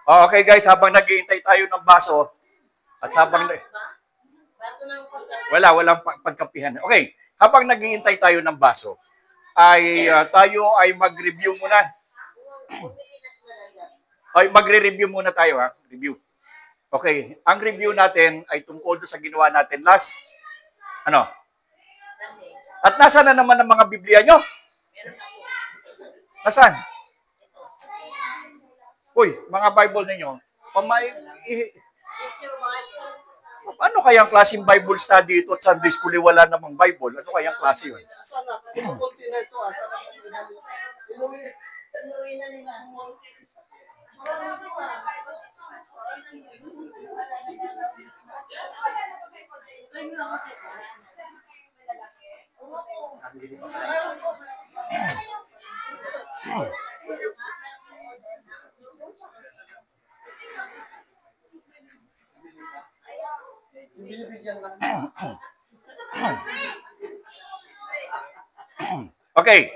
Okay guys, habang naghihintay tayo ng baso, at habang walang pagkapihan. Okay, habang naghihintay tayo ng baso, ay tayo ay mag-review muna. Ay magre-review muna tayo ha, review. Okay, ang review natin ay tungkol sa ginawa natin last ano? At nasaan na naman ang mga Biblia nyo? Nasaan? Uy, mga Bible ninyo, ano kayang klaseng Bible study ito at Sunday school wala namang Bible? Ano kayang klase yun? Okay.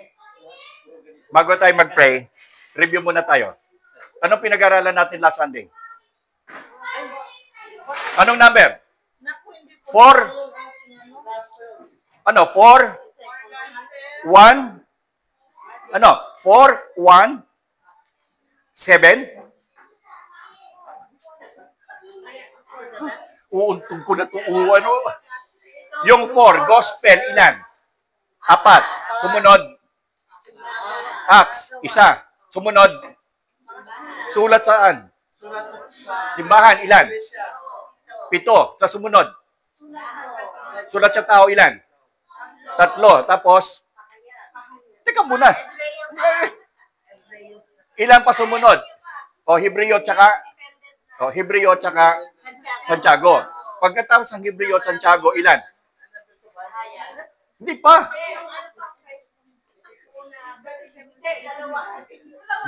Bago tayo mag-pray, review muna tayo. Anong pinag-aralan natin last Sunday? Anong number? 4? Ano? 4? 1? Ano? 4? 1? 7? Uuntog ko na ito. Ano? Yung 4, gospel, ilan? 4. Sumunod. Acts, 1. Sumunod. Sulat saan? Simbahan, ilan? 7. Sa sumunod. Sulat sa tao, ilan? 3. Tapos, teka muna. Ilan pa sumunod? Hebreo tsaka Santiago. Pagkatapos ng Hebreo at Santiago, ilan? Hindi pa.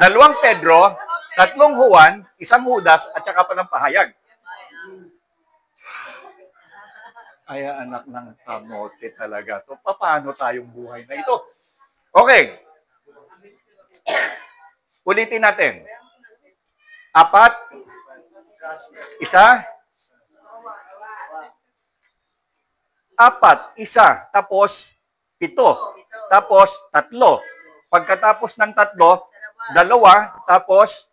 2 Pedro, 3 Juan, 1 Judas, at saka pa ng pahayag. Ay, anak ng kamote talaga to. Paano tayong buhay na ito? Okay. Ulitin natin. 4, 1, 4, 1, tapos 7, tapos 3. Pagkatapos ng 3, 2, tapos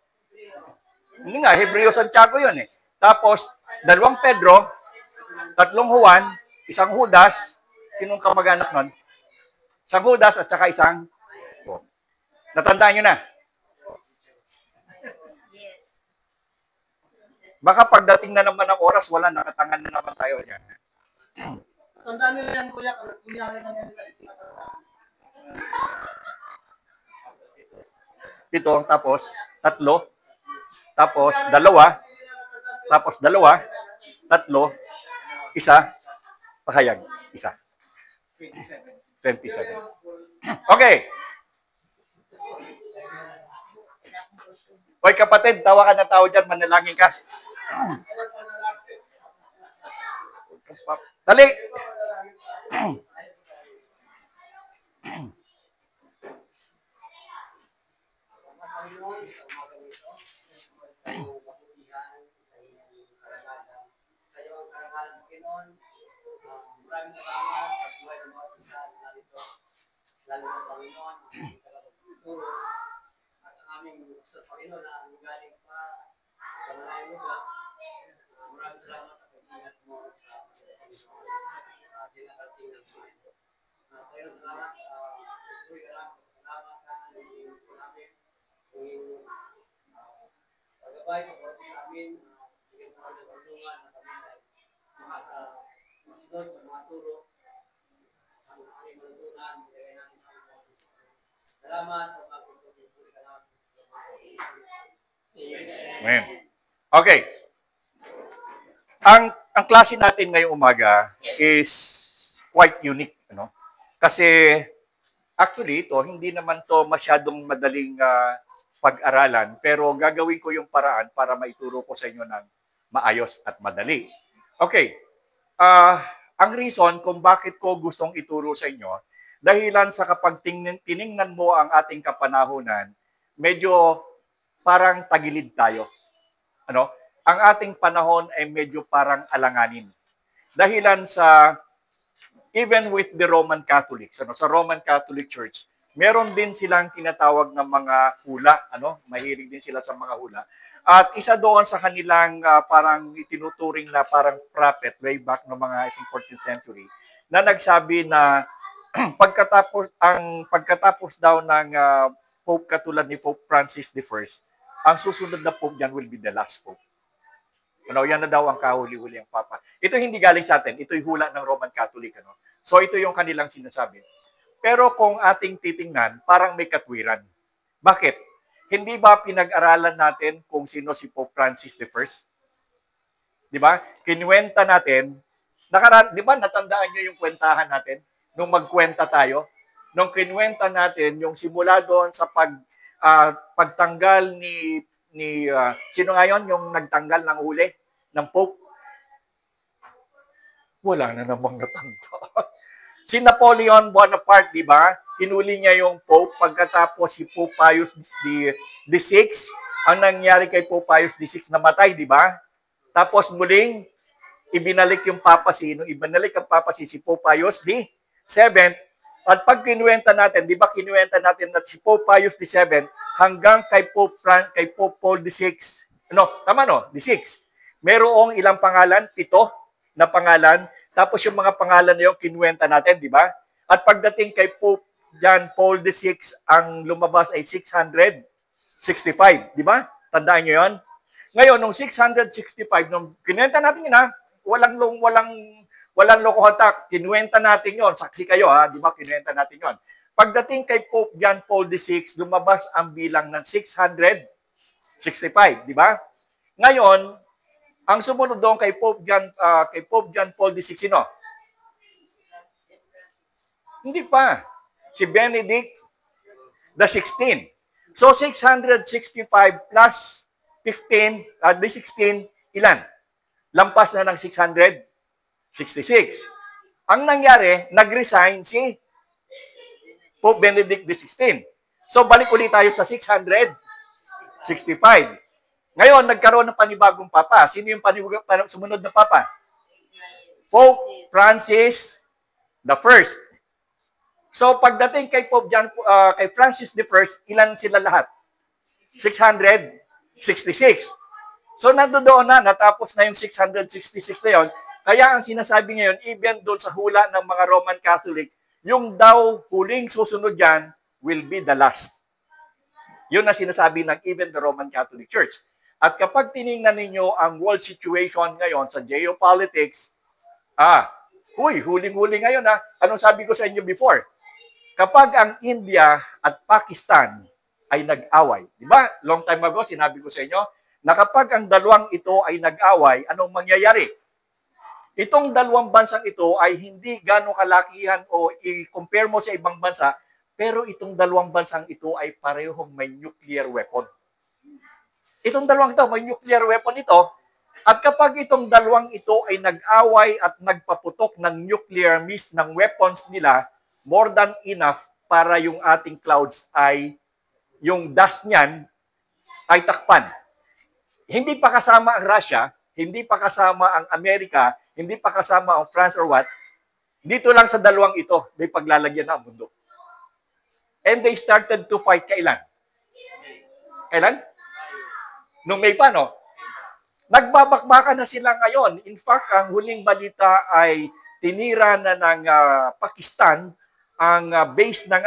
hindi nga, Hebreo Santiago yun eh. Tapos 2 Pedro, 3 Juan, 1 Judas, sinong kamag-anak nun? 1 Judas at saka 1. Natandaan nyo na? Baka pagdating na naman ng oras, wala, nakatangan na naman tayo yan. Tandaan nyo yan, kuya. Kunyari na yan. 7, tapos 3, tapos 2, tapos 2, 3, 1, pahayag, 1. 27. Okay. Hoy kapatid, tawa ka ng tao dyan, manalangin ka. Dali! Maraming salamat sa buhay ng mga isa narito. Lalo na Panginoon, ang aming tagapagtuturo at ang aming gusto Panginoon na galing pa sa maraming lugar. Maraming salamat sa pag-ingat mo sa Panginoon. Sinakarating ng Panginoon. Panginoon, salamat. Tuloy ka lang. Salamat ka ng po namin. Yung pag-abay sa buhay sa amin. Bigyan mo kami ng tulungan na kami ay masunod sa mga turo. Ang aming malutunan, bigay natin sa mga turo. Salamat sa mga pagpupuri ka namin. Amen. Okay. Ang klase natin ngayong umaga is quite unique, ano? Kasi actually ito hindi naman to masyadong madaling pag-aralan, pero gagawin ko yung paraan para maituro ko sa inyo ng maayos at madali. Okay. Ang reason kung bakit ko gustong ituro sa inyo, dahilan sa kapag tiningnan mo ang ating kapanahunan, medyo parang tagilid tayo. ano, ang ating panahon ay medyo parang alanganin. Dahilan sa, even with the Roman Catholics, ano, sa Roman Catholic Church, meron din silang tinatawag na mga hula, ano, mahilig din sila sa mga hula. At isa doon sa kanilang parang itinuturing na parang prophet way back no mga I think 14th century na nagsabi na pagkatapos daw ng Pope katulad ni Pope Francis I, ang susunod na Pope diyan will be the last Pope. Ano, yan na daw ang kahuli-huli ang Papa. Ito hindi galing sa atin, ito'y hula ng Roman Catholic. Ano? So ito yung kanilang sinasabi. Pero kung ating titingnan, parang may katwiran. Bakit? Hindi ba pinag-aralan natin kung sino si Pope Francis I? Di ba? Kinuwenta natin, di ba natandaan nyo yung kwentahan natin? Nung magkwenta tayo, nung kinuwenta natin yung simula doon sa pagtanggal ni sino ngayon yung nagtanggal ng huli ng Pope? Wala na namang natanda. Si Napoleon Bonaparte, di ba? Hinuli niya yung Pope pagkatapos si Pope Pius VI. Ang nangyari kay Pope Pius VI, namatay, di ba? Tapos muling ibinalik yung papacy. Nung ibinalik ang papacy si Pope Pius VII, at pag kinuwenta natin, di ba kinuwenta natin na si Pope Pius VII hanggang kay Pope Paul VI, no, tama no, VI. Merong ilang pangalan? 7 na pangalan. Tapos yung mga pangalan na yung kinuwenta natin, di ba? At pagdating kay Pope John Paul VI, ang lumabas ay 665, di ba? Tandaan nyo yun? Ngayon, nung 665, nung kinuwenta natin yun, ha? Walang lokohatak. Kinuwenta natin yon, saksi kayo, ha? Di ba? Kinuwenta natin yon. Pagdating kay Pope John Paul VI, lumabas ang bilang ng 665, di ba? Ngayon, ang sumunod doon kay Pope John Paul VI, sino? Hindi pa. Si Benedict the 16. So 665 plus 15, the 16, ilan? Lampas na ng 666. Ang nangyari, nag-resign si Pope Benedict the 16. So balik ulit tayo sa 665. Ngayon, nagkaroon ng panibagong papa. Sino yung sumunod na papa? Pope Francis the First. So, pagdating kay kay Francis the First, ilan sila lahat? 666. So, nandoon na, natapos na yung 666 na yun. Kaya ang sinasabi ngayon, even doon sa hula ng mga Roman Catholic, yung daw huling susunod yan will be the last. Yun na sinasabi ng even the Roman Catholic Church. At kapag tiningnan ninyo ang world situation ngayon sa geopolitics, huling-huli ngayon ha. Anong sabi ko sa inyo before? Kapag ang India at Pakistan ay nag-away, di ba? Long time ago, sinabi ko sa inyo, na kapag ang dalawang ito ay nag-away, anong mangyayari? Itong dalawang bansang ito ay hindi gano'ng kalakihan o i-compare mo sa ibang bansa, pero itong dalawang bansang ito ay parehong may nuclear weapon. Itong dalawang ito, may nuclear weapon ito. At kapag itong dalawang ito ay nag-away at nagpaputok ng nuclear mist ng weapons nila, more than enough para yung ating clouds ay, yung dust niyan ay takpan. Hindi pa kasama ang Russia, hindi pa kasama ang Amerika, hindi pa kasama ang France or what. Dito lang sa dalawang ito, may paglalagyan na ang mundo. And they started to fight kailan? Kailan? Nung May pa, no? Nagbabakbakan na sila ngayon. In fact, ang huling balita ay tinira na ng Pakistan ang base ng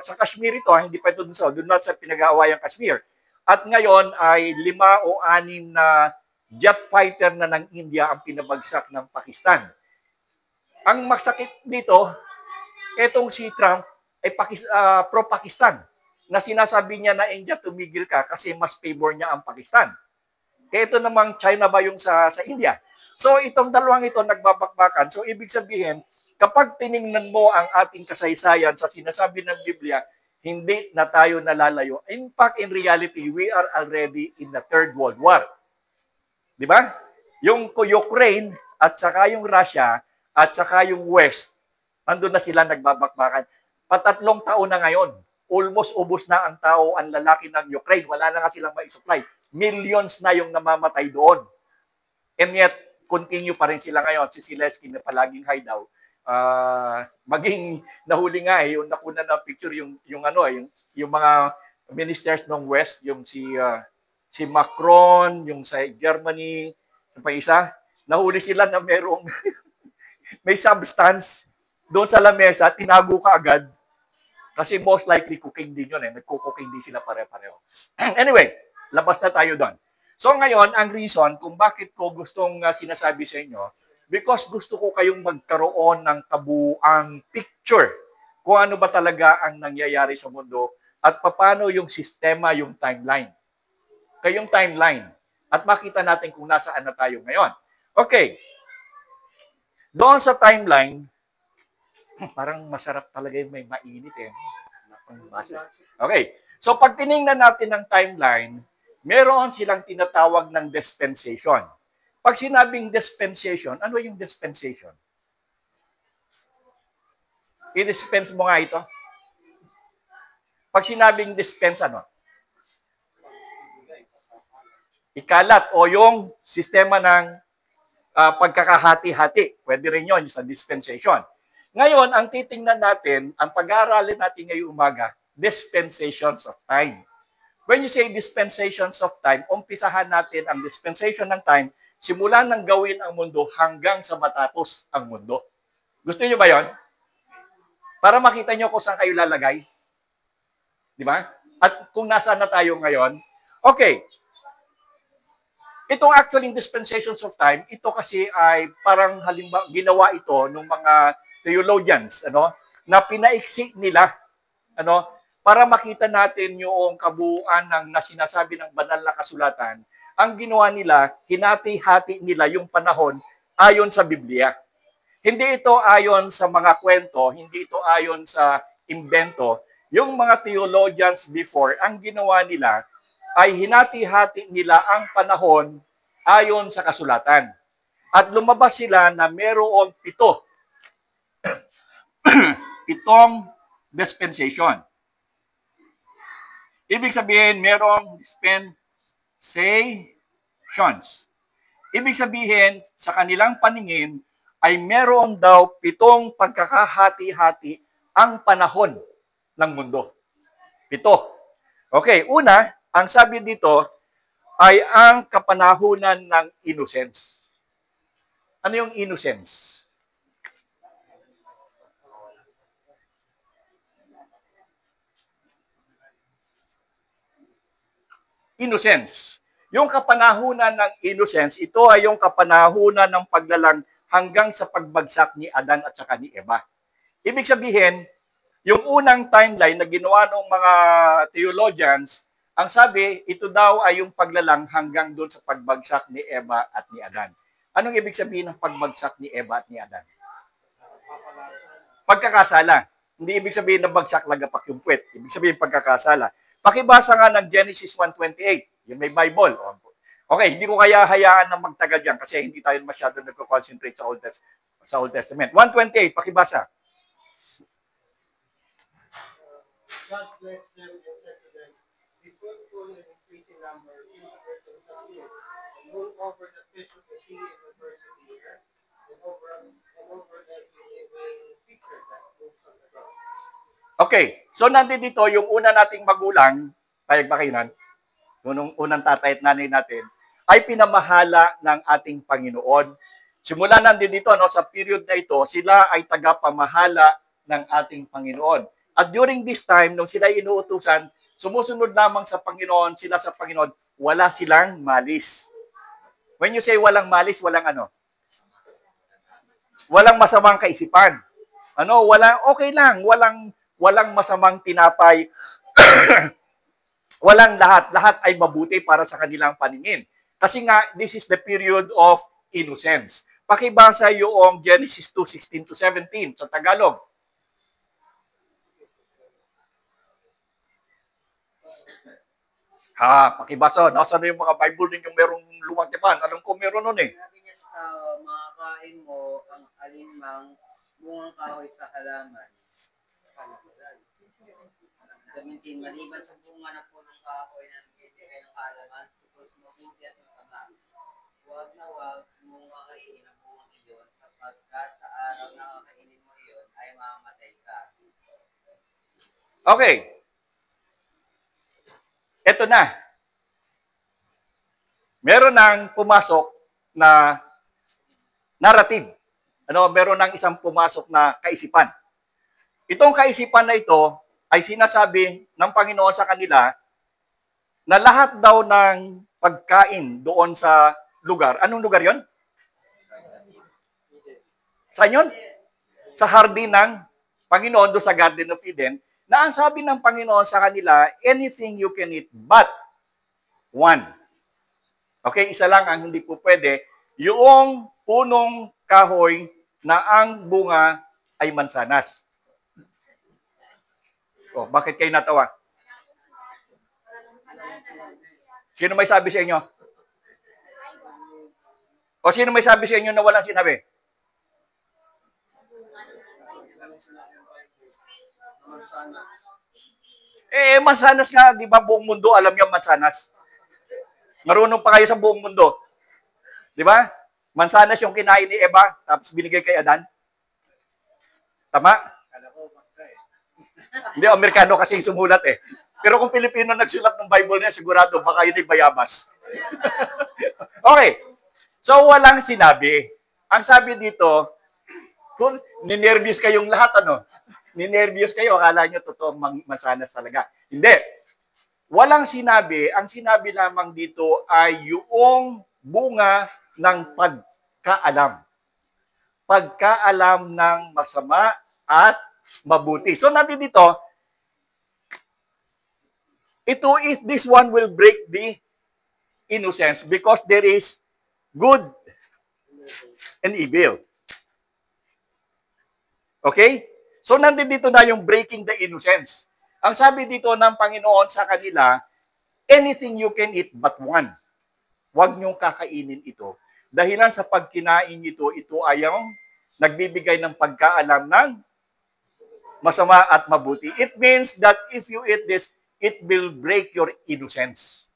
sa Kashmir ito, hindi pa ito doon na sa pinag-aawayang Kashmir. At ngayon ay 5 o 6 na jet fighter na ng India ang pinabagsak ng Pakistan. Ang masakit dito, etong si Trump ay pro-Pakistan na sinasabi niya na India, tumigil ka kasi mas favor niya ang Pakistan. Ito namang China ba yung sa India? So itong dalawang ito nagbabakbakan. So ibig sabihin, kapag tiningnan mo ang ating kasaysayan sa sinasabi ng Biblia, hindi na tayo nalalayo. In fact, in reality, we are already in the Third World War. Di ba? Yung Ukraine at saka yung Russia at saka yung West, andun na sila nagbabakbakan. 3 taon na ngayon. Almost ubos na ang tao, ang lalaki ng Ukraine. Wala na nga silang mai-supply. millions na yung namamatay doon. And yet, continue pa rin sila ngayon. Si Zelensky na palaging high daw. Maging nahuli nga yung nakuna na picture yung mga ministers ng West, yung si Macron, yung sa Germany, yung pa isa, nahuli sila na may substance doon sa lamesa, tinago ka agad. Kasi most likely cooking din yun eh. Nagko-cooking din sila pare-pareho. Anyway, labas na tayo doon. So ngayon, ang reason kung bakit ko gustong sinasabi sa inyo, because gusto ko kayong magkaroon ng kabuuang picture kung ano ba talaga ang nangyayari sa mundo at paano yung sistema, yung timeline. Kayong timeline. At makita natin kung nasaan na tayo ngayon. Okay. Doon sa timeline, parang masarap talaga yung may mainit eh. Okay. So pag tiningnan natin ang timeline, meron silang tinatawag ng dispensation. Pag sinabing dispensation, ano yung dispensation? I-dispense mo nga ito. Pag sinabing dispense, ano? Ikalat o yung sistema ng pagkakahati-hati. Pwede rin yun sa dispensation. Ngayon, ang titingnan natin, ang pag-aaralin natin ngayong umaga, dispensations of time. When you say dispensations of time, umpisahan natin ang dispensation ng time simula ng gawin ang mundo hanggang sa matapos ang mundo. Gusto niyo ba yon? Para makita niyo kung saan kayo lalagay. Di ba? At kung nasaan na tayo ngayon. Okay. Itong actually dispensations of time, ito kasi ay parang halimbawa ginawa ito ng mga theologians, na pinaiksi nila, para makita natin yung kabuuan ng sinasabi ng banal na kasulatan. Ang ginawa nila, hinati-hati nila yung panahon ayon sa Biblia. Hindi ito ayon sa mga kwento, hindi ito ayon sa imbento. Yung mga theologians before, ang ginawa nila ay hinati-hati nila ang panahon ayon sa kasulatan. At lumabas sila na mayroong pitong dispensation. Ibig sabihin, mayroong dispensations. Ibig sabihin, sa kanilang paningin, ay meron daw 7 pagkakahati-hati ang panahon ng mundo. 7. Okay, una, ang sabi dito ay ang kapanahunan ng innocence. Ano yung innocence? Innocence. Yung kapanahunan ng innocence, ito ay yung kapanahunan ng paglalang hanggang sa pagbagsak ni Adan at saka ni Eva. Ibig sabihin, yung unang timeline na ginawa ng mga theologians, ang sabi, ito daw ay yung paglalang hanggang doon sa pagbagsak ni Eva at ni Adan. Anong ibig sabihin ng pagbagsak ni Eva at ni Adan? Pagkakasala. Hindi ibig sabihin na bagsak lagapak yung puwet. Ibig sabihin pagkakasala. Pakibasa nga ng Genesis 1:28, yung may Bible. Okay, hindi ko kaya hayaan na magtagal yan kasi hindi tayo masyado nagko-concentrate sa Old Testament. 1:28, pakibasa. God blessed them and said to them, be fruitful and increase in number, fill the earth and subdue it, and rule over the fish of the sea and the birds of the air, and over every living creature that moves on the ground. Okay, so nandito yung una nating magulang, payag ba kayo nun? Yung unang tatay at nanay natin, ay pinamahala ng ating Panginoon. Simula nandito, sa period na ito, sila ay tagapamahala ng ating Panginoon. At during this time, nung sila inuutusan, sumusunod lamang sa Panginoon, sila sa Panginoon, wala silang malis. When you say walang malis, walang ano? Walang masamang kaisipan. Okay lang, walang masamang tinapay. Walang lahat. Lahat ay mabuti para sa kanilang paningin. Kasi nga, this is the period of innocence. Pakibasa yung Genesis 2:16-17 sa Tagalog. Pakibasa. Nasaan na yung mga Bible din yung merong lumang tipan? Alam ko meron nun eh. Sabi niya sa tao, makakain mo ang alinmang bungang kahoy sa halaman. 17, maliban sa bunga na punong kahoy na nagbibigay ng kaalaman tungkol sa mabuti at masama. Huwag na huwag mong kakainin ang bungang iyon sapagkat sa araw na kakainin mo iyon ay mamamatay ka. Okay. Ito na. Meron nang pumasok na narrative. Meron nang isang pumasok na kaisipan. Itong kaisipan na ito ay sinasabi ng Panginoon sa kanila na lahat daw ng pagkain doon sa lugar. Anong lugar yon? Saan yun? Sa hardin ng Panginoon, doon sa Garden of Eden, na ang sabi ng Panginoon sa kanila, anything you can eat but one. Okay, isa lang ang hindi po pwede, yung punong kahoy na ang bunga ay mansanas. Oh, bakit kayo natawa? Sino may sabi sa inyo? O sino may sabi sa inyo na walang sinabi? Mansanas nga, di ba buong mundo alam niyo mansanas? Marunong pa kayo sa buong mundo. Di ba? Mansanas yung kinain ni Eva, tapos binigay kay Adan. Tama? Hindi, Amerikano kasi sumulat eh. Pero kung Pilipino nagsulat ng Bible niya, sigurado baka yun ay bayabas. Okay. So, walang sinabi. Ang sabi dito, kung ninervyos kayong lahat, ninervyos kayo, akala nyo totoong mansanas talaga. Hindi. Walang sinabi. Ang sinabi lamang dito ay yung bunga ng pagkaalam. Pagkaalam ng masama at mabuti. So, natin dito, this one will break the innocence because there is good and evil. Okay? So, nandito na yung breaking the innocence. Ang sabi dito ng Panginoon sa kanila, anything you can eat but one. Huwag niyong kakainin ito. Dahilan sa pagkinain ito, ito ay yung nagbibigay ng pagkaalam ng masama at mabuti. It means that if you eat this, it will break your innocence.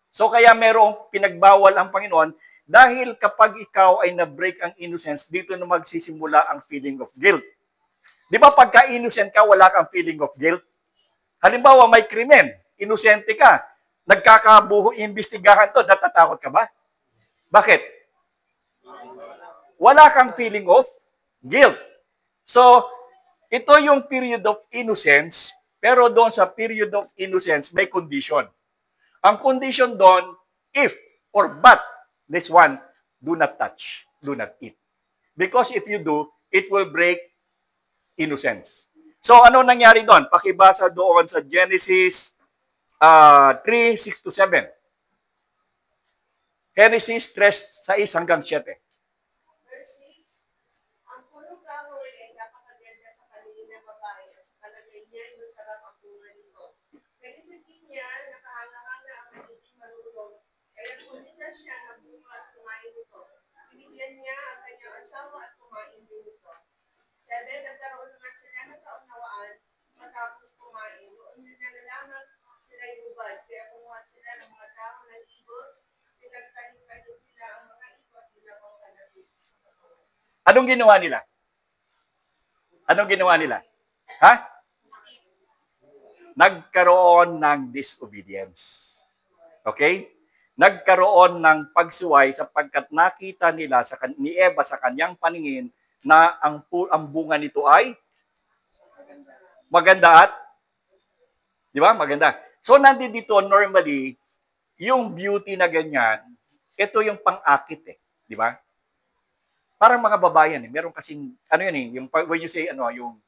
So kaya merong pinagbawal ang Panginoon dahil kapag ikaw ay na-break ang innocence, dito na magsisimula ang feeling of guilt. Di ba pagka innocent ka, wala kang feeling of guilt? Halimbawa, may krimen, inosente ka, nagkakabuho, imbestigahan to, natatakot ka ba? Bakit? Wala kang feeling of guilt. So, ito yung period of innocence, pero doon sa period of innocence, may condition. Ang condition doon, if or but, this one, do not touch, do not eat. Because if you do, it will break innocence. So, ano nangyari doon? Pakibasa doon sa Genesis 3:6-7. Genesis 3:6 hanggang 7. Verse 6, ang punong kahoy ay napakaganda sa paningin ng babae at sa palagay niya ay masarap ang bunga nito. Kaya sa niya, nakahanga-hanga ang magiging marunong. Kaya pulitan siya ng bunga at kumain ito. Sinigyan niya ang kanyang asawa at kumain din ito. 7, nagkaroon naman sila ng kaunawaan matapos kumain. Noon nila na lamang sila'y hubad. Kaya kumuha sila ng mga dahon ng ibos, pinagtanim-tanim nila ang mga ito at ginawang kalabis. Anong ginawa nila? Anong ginawa nila? Ha? Nagkaroon ng disobedience. Okay? Nagkaroon ng pagsuway sapagkat nakita nila ni Eva sa kanyang paningin na ang bunga nito ay maganda at, di ba? Maganda. So, nandito normally, yung beauty na ganyan, ito yung pang-akit eh. Di ba? Parang mga babayan eh. Meron kasing, yung, when you say, yung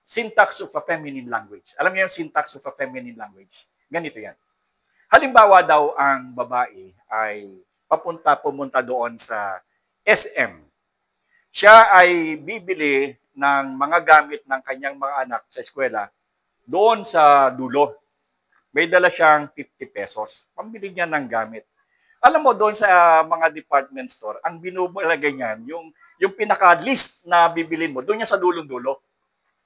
syntax of a feminine language. Alam niyo yung syntax of a feminine language? Ganito yan. Halimbawa daw, ang babae ay pumunta doon sa SM. Siya ay bibili ng mga gamit ng kanyang mga anak sa eskwela doon sa dulo. May dala siyang 50 pesos. Pambili niya ng gamit. Alam mo, doon sa mga department store, ang binubulagay niyan, yung pinaka-list na bibilin mo, doon niya sa dulong-dulo.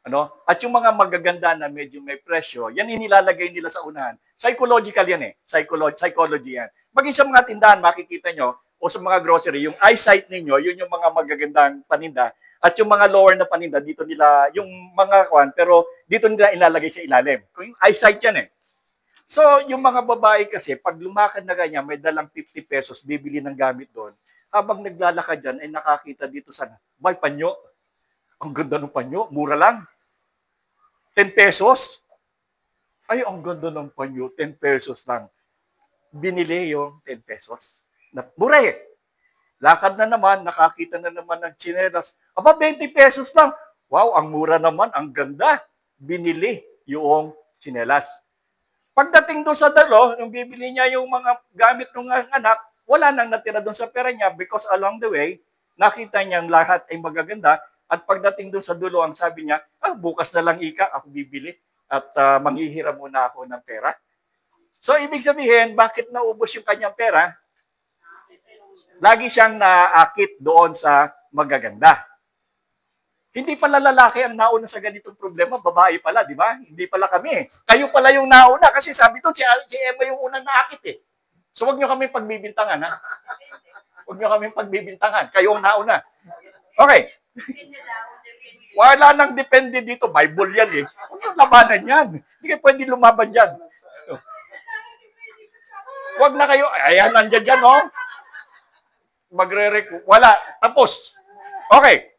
Ano? At yung mga magaganda na medyo may presyo, yan inilalagay nila sa unahan. Psychological yan eh. Psychology yan. Maging sa mga tindahan, makikita nyo, o sa mga grocery, yung eyesight ninyo, yun yung mga magagandang paninda. At yung mga lower na paninda, dito nila, yung mga kwan, pero dito nila ilalagay sa ilalim. Kung yung eyesight yan eh. So, yung mga babae kasi, pag lumakad na ganyan, may dalang 50 pesos, bibili ng gamit doon. Habang naglalakad dyan, ay nakakita dito sana, may panyo. Ang ganda ng panyo, mura lang. 10 pesos. Ay, ang ganda ng panyo, 10 pesos lang. Binili yung 10 pesos. Mura eh. Lakad na naman, nakakita na naman ng tsinelas. Aba, 20 pesos lang. Wow, ang mura naman, ang ganda. Binili yung tsinelas. Pagdating doon sa dalo, nung bibili niya yung mga gamit ng anak, wala nang natira doon sa pera niya because along the way, nakita niyang lahat ay magaganda. At pagdating doon sa dulo, ang sabi niya, bukas na lang ika, ako bibili at manghihiram muna ako ng pera. So, ibig sabihin, bakit naubos yung kanyang pera? Lagi siyang naakit doon sa magaganda. Hindi pala lalaki ang nauna sa ganitong problema, babae pala, di ba? Hindi pala kami. Kayo pala yung nauna kasi sabi doon, si Emma yung unang naakit eh. So, wag nyo kami pagbibintangan, ha? Wag nyo kami pagbibintangan. Kayo ang nauna. Okay. Wala nang depende dito. Bible yan eh. Huwag yung labanan yan. Hindi kayo pwede lumaban dyan. Huwag na kayo. Ayan, nandyan dyan, no? Wala. Tapos. Okay.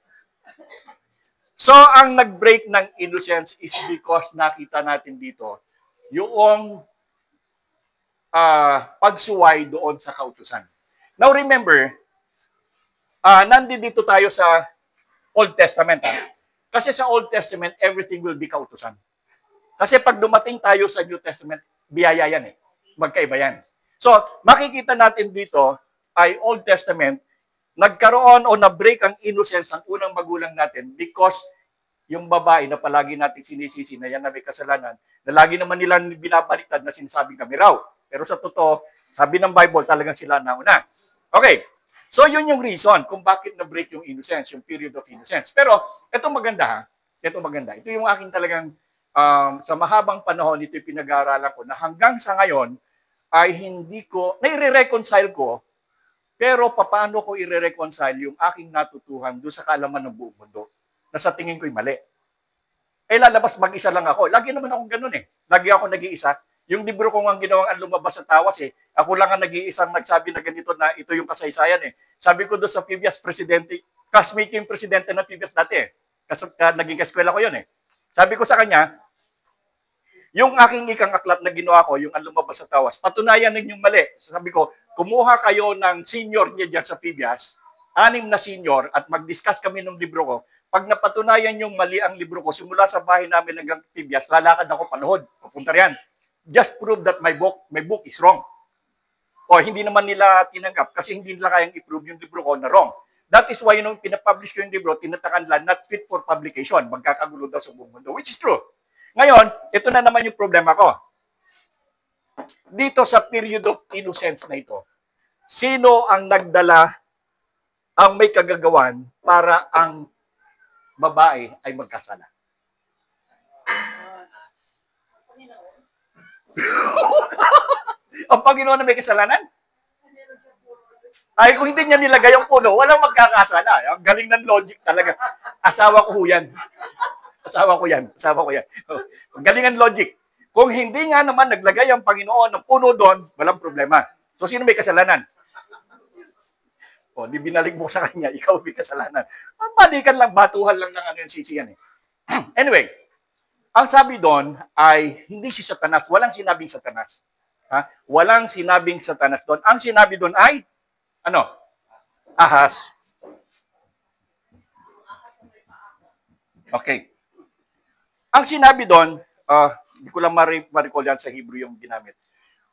So, ang nag-break ng innocence is because nakita natin dito yung pagsuway doon sa kautusan. Now, remember, nandito tayo sa Old Testament. Kasi sa Old Testament, everything will be kautusan. Kasi pag dumating tayo sa New Testament, biyaya yan eh. Magkaiba yan. So, makikita natin dito ay Old Testament, nagkaroon o na-break ang innocence ng unang magulang natin because yung babae na palagi natin sinisisi na yan na may kasalanan, na lagi naman nilang binabaliktad na sinasabing kami raw. Pero sa totoo, sabi ng Bible, talagang sila nauna. Okay. So, yun yung reason kung bakit na-break yung innocence, yung period of innocence. Pero, ito maganda ha. Ito maganda. Ito yung aking talagang, sa mahabang panahon, ito yung pinag-aaralan ko, na hanggang sa ngayon, ay hindi ko, nai-reconcile ko, pero paano ko i-reconcile yung aking natutuhan doon sa kaalaman ng buong mundo, na sa tingin ko'y mali. Eh, lalabas mag-isa lang ako. Lagi naman akong ganun eh. Lagi ako nag-iisa. Yung libro ko ang ginawang ang lumabas sa tawas eh. Ako lang ang nag-iisang nagsabi na ganito na ito yung kasaysayan eh. Sabi ko doon sa PBS presidente, classmate yung presidente ng PBS dati eh. Kasi naging kaskwela ko yun eh. Sabi ko sa kanya, yung aking ikang aklat na ginawa ko, yung ang lumabas sa tawas, patunayan ninyong mali. Sabi ko, kumuha kayo ng senior niya dyan sa PBS, 6 na senior, at mag-discuss kami ng libro ko. Pag napatunayan yung mali ang libro ko, simula sa bahay namin hanggang PBS, lalakad ako panahod. Pupunta riyan. Just prove that my book is wrong. O hindi naman nila tinanggap kasi hindi nila kayang i-prove yung libro ko na wrong. That is why nung pinapublish ko yung libro, tinatakan nila not fit for publication. Magkakagulo daw sa buong mundo, which is true. Ngayon, ito na naman yung problema ko. Dito sa period of innocence na ito, sino ang nagdala, ang may kagagawan para ang babae ay magkasala? Ang Panginoon na may kasalanan? Ay, kung hindi niya nilagay yung puno, walang magkakasala. Ang galing ng logic talaga. Asawa ko yan. Asawa ko yan. Ang galing ng logic. Kung hindi nga naman naglagay ang Panginoon ng puno doon, walang problema. So, sino may kasalanan? O, di binalig mo sa kanya, ikaw may kasalanan. Balikan lang, batuhan lang ng ano yung sisiyan eh. Anyway, ang sabi doon ay hindi si Satanas. Walang sinabing Satanas. Ha? Walang sinabing Satanas doon. Ang sinabi doon ay, ano? Ahas. Okay. Ang sinabi doon, hindi ko lang ma-recall yan sa Hebrew yung ginamit.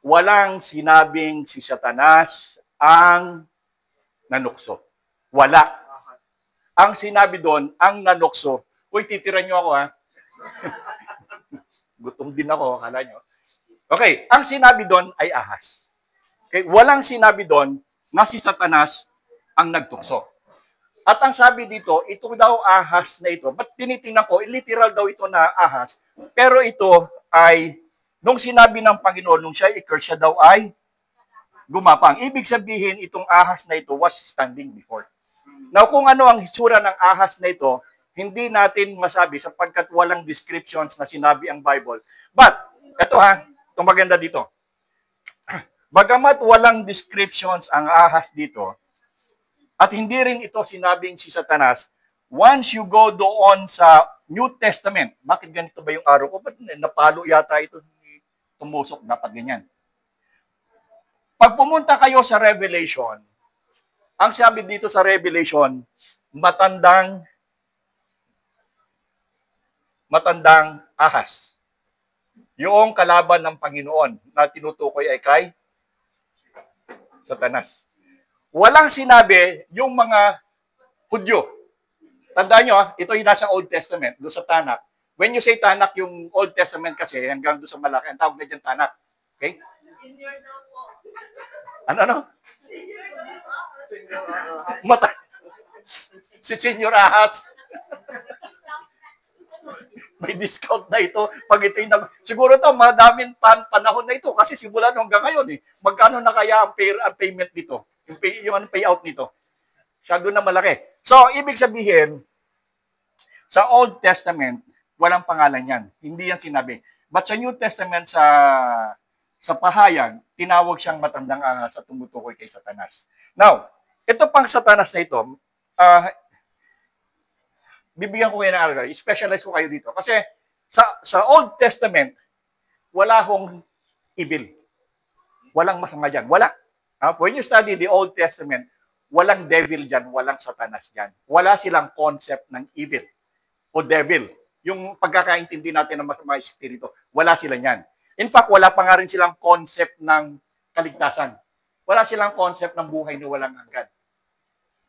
Walang sinabing si Satanas ang nanukso. Wala. Ang sinabi doon, ang nanukso. Uy, titira nyo ako ha. Gutom din ako, akala nyo. Okay, ang sinabi doon ay ahas. Okay, walang sinabi doon na si Satanas ang nagtukso. At ang sabi dito, ito daw ahas na ito. But tinitingnan ko, literal daw ito na ahas. Pero ito ay, nung sinabi ng Panginoon, nung siya i-curse, siya daw ay gumapang. Ibig sabihin, itong ahas na ito was standing before. Now, kung ano ang hitsura ng ahas na ito, hindi natin masabi sapagkat walang descriptions na sinabi ang Bible. But, ito ha, itong maganda dito. Bagamat walang descriptions ang ahas dito, at hindi rin ito sinabing si Satanas, once you go doon sa New Testament, bakit ganito ba yung araw ko? Ba't napalo yata ito, tumusok, dapat ganyan. Pag pumunta kayo sa Revelation, ang sabi dito sa Revelation, matandang ahas. Yung kalaban ng Panginoon na tinutukoy ay kay Satanas. Walang sinabi yung mga Hudyo. Tandaan nyo, ito yung nasa Old Testament, doon sa Tanakh. When you say Tanakh, yung Old Testament kasi, hanggang doon sa Malaki, ang tawag na dyan Tanakh. Okay? Senior daw po. Ano? Senior daw po. Si Senior Ahas. May discount na ito. Pag ito yung siguro to, madaming panahon na ito kasi simula hanggang ngayon eh. Magkano na kaya ang payment dito? Yung payout nito? Masyado na malaki. So, ibig sabihin, sa Old Testament, walang pangalan yan. Hindi yan sinabi. But sa New Testament, sa pahayag, tinawag siyang matandang ahas sa tumutukoy kay Satanas. Now, ito pang Satanas na ito, bibigyan ko kayo ng araw. I-specialize ko kayo dito. Kasi sa Old Testament, wala hong evil. Walang masama dyan. Wala. When you study the Old Testament, walang devil dyan, walang Satanas dyan. Wala silang concept ng evil o devil. Yung pagkakaintindi natin ng masama espiritu, wala sila yan. In fact, wala pa nga rin silang concept ng kaligtasan. Wala silang concept ng buhay na walang hanggan.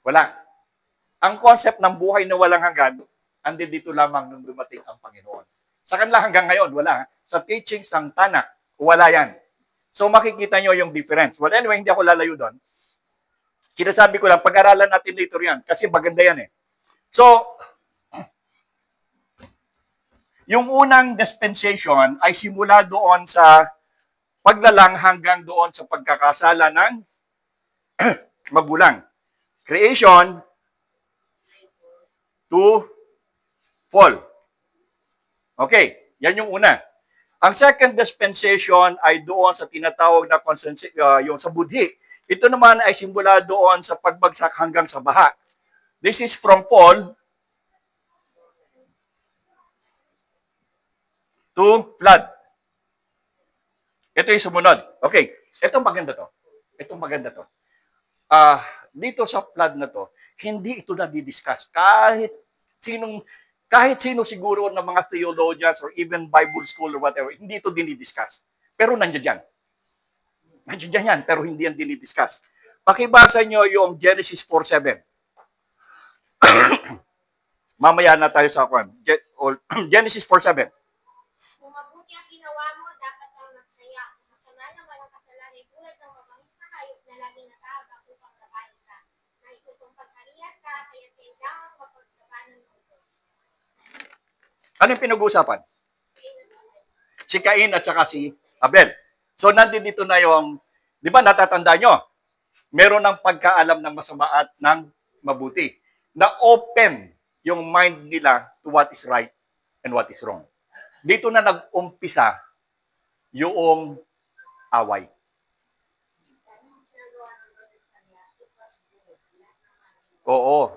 Wala. Ang concept ng buhay na walang hanggan, andin dito lamang nung dumating ang Panginoon. Sa kanila hanggang ngayon, wala. Sa teachings ng Tanakh, wala yan. So makikita nyo yung difference. Well, anyway, hindi ako lalayo doon. Sinasabi ko lang, pag-aralan natin later yan. Kasi maganda yan eh. So, yung unang dispensation ay simula doon sa paglalang hanggang doon sa pagkakasala ng magulang. Creation to fall. Okay, yan yung una. Ang second dispensation ay doon sa tinatawag na yung sa budhi. Ito naman ay simula doon sa pagbagsak hanggang sa baha. This is from fall to flood. Ito yung sumunod. Okay, itong maganda to. Itong maganda to. Dito sa flood na to, hindi ito na-discuss. Kahit sino siguro ng mga theologians or even Bible school or whatever, hindi ito dinidiscuss. Pero nandiyan yan. Nandiyan yan, pero hindi yan dinidiscuss. Pakibasa nyo yung Genesis 4:7. Mamaya na tayo sa Genesis 4:7. Kung mabuti ang ginawa mo, dapat kang magsaya. Kung masama naman ang kasalanan, tulad ng mabangis na hayop na laging nakaabak upang kapain ka. Nais itong pagharihan ka, kaya kailangan mapaglabanan mo ito. Ano yung pinag-uusapan? Si Cain at saka si Abel. So, nandito na yung, di ba natatanda nyo? Meron ng pagkaalam ng masama at ng mabuti. Na-open yung mind nila to what is right and what is wrong. Dito na nag-umpisa yung away. Oo.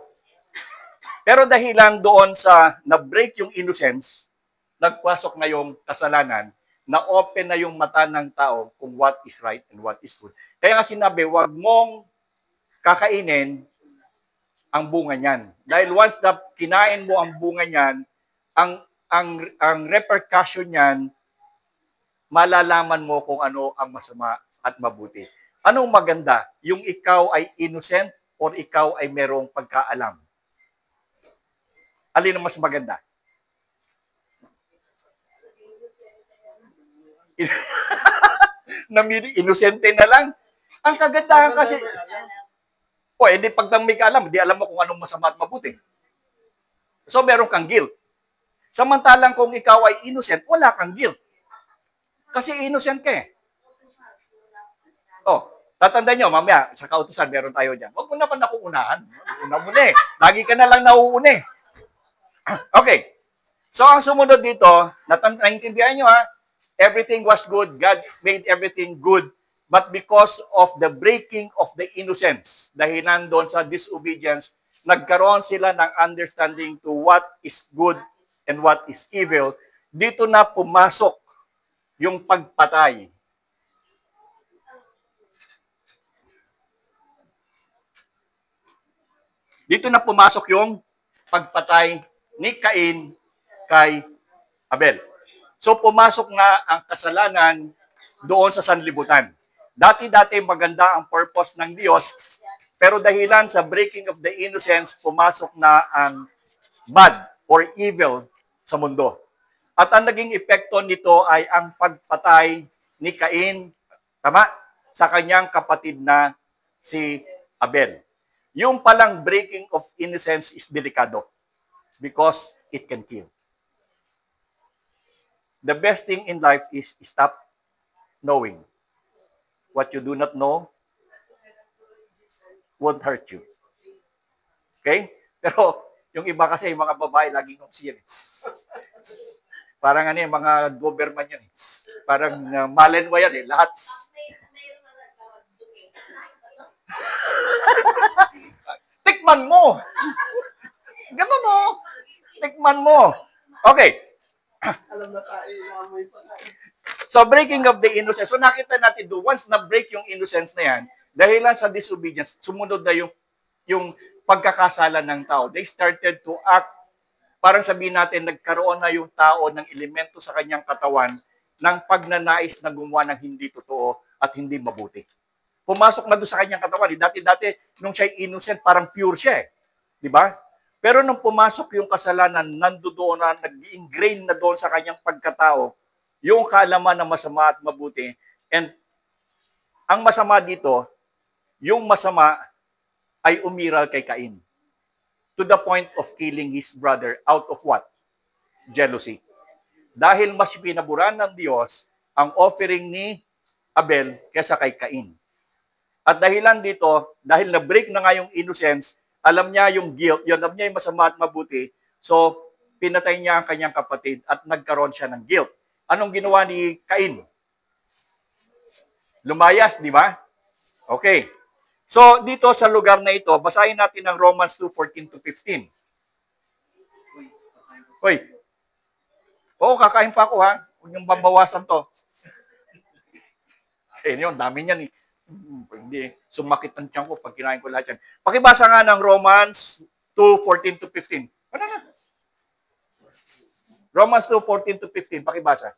Pero dahilan doon sa na-break yung innocence, nagpasok na yung kasalanan, na-open na yung mata ng tao kung what is right and what is good. Kaya nga sinabi, wag mong kakainin ang bunga niyan. Dahil once na kinain mo ang bunga niyan, ang repercussion niyan, malalaman mo kung ano ang masama at mabuti. Anong maganda? Yung ikaw ay innocent or ikaw ay merong pagkaalam? Alin ang mas maganda? Inosente na lang. Ang kagandahan kasi, O, hindi pag may ka alam, hindi alam mo kung anong masama at mabuti. So, meron kang guilt. Samantalang kung ikaw ay innocent, wala kang guilt. Kasi innocent ka eh. Oh, tatandaan nyo, mamaya, sa kautusan, meron tayo dyan. Huwag mo naman ako unahan. Una mo na eh. Lagi ka na lang nauuna eh. Okay. So, ang sumunod dito, naintindihan nyo ha, everything was good. God made everything good. But because of the breaking of the innocence, dahilan doon sa disobedience, nagkaroon sila ng understanding to what is good and what is evil. Dito na pumasok yung pagpatay. Dito na pumasok yung pagpatay ni Cain kay Abel. So pumasok na ang kasalanan doon sa sanlibutan. Dati-dati maganda ang purpose ng Diyos, pero dahilan sa breaking of the innocence, pumasok na ang bad or evil sa mundo. At ang naging epekto nito ay ang pagpatay ni Cain, tama, sa kanyang kapatid na si Abel. Yung palang breaking of innocence is delikado because it can kill. The best thing in life is stop knowing. What you do not know won't hurt you. Okay? Pero yung iba kasi, yung mga babae, laging nung siya. Parang ano yung mga Doberman yan. Parang Malinois yan eh. Lahat. Tikman mo. Ganun mo. Tikman mo. Okay. Alam na tayo, amoy pa tayo. So, breaking of the innocence. So, nakita natin doon, once na-break yung innocence na yan, dahil lang sa disobedience, sumunod na yung pagkakasala ng tao. They started to act, parang sabihin natin, nagkaroon na yung tao ng elemento sa kanyang katawan ng pagnanais na gumawa ng hindi totoo at hindi mabuti. Pumasok na doon sa kanyang katawan. Dati-dati, nung siya innocent, parang pure siya eh. Di ba? Pero nung pumasok yung kasalanan, nandoon na, nag-ingrain na doon sa kanyang pagkatao, yung kaalaman na masama at mabuti. And ang masama dito, yung masama ay umiral kay Cain. To the point of killing his brother out of what? Jealousy. Dahil mas pinaburan ng Diyos ang offering ni Abel kaysa kay Cain. At dahilan dito, dahil na-break na nga yung innocence, alam niya yung guilt, yun, alam niya yung masama at mabuti, so pinatay niya ang kanyang kapatid at nagkaroon siya ng guilt. Anong ginawa ni Cain? Lumayas, di ba? Okay. So, dito sa lugar na ito, basahin natin ang Romans 2:14-15. Hoy. Oo, kakain pa ako ha. Huwag niyong babawasan to. Eh, yun, dami niyan eh. Hindi, sumakit ang tiyan ko pag kinain ko lahat yan. Pakibasa nga ng Romans 2:14-15. Ano na? Romans 2:14-15, pakibasa.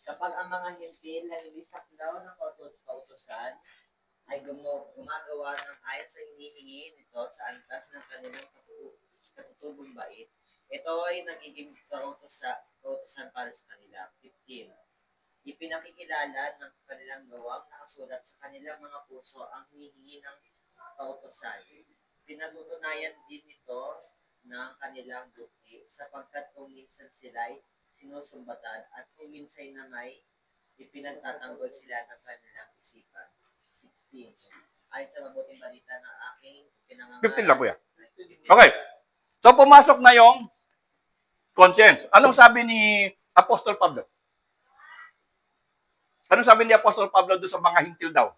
Kapag ang mga hintil na ilisak daw ng kautusan ay gumagawa ng ayon sa hinihingi nito sa antas ng kanilang katutubong bait, ito ay nagiging kautusan para sa kanila. 15. Ipinakikilala ng kanilang gawang nakasulat sa kanilang mga puso ang hinihingi ng kautusan. Pinatutunayan din ito ng kanilang buti sapagkat kung minsan sila'y sinusumbatan at kung minsan na may ipinagtatanggol sila ng kanilang isipan. 16. Ayon sa mabuting balita na aking 15 lang po yan. Okay. So, pumasok na yung conscience. Anong sabi ni Apostol Pablo? Anong sabi ni Apostol Pablo doon sa mga hintil daw?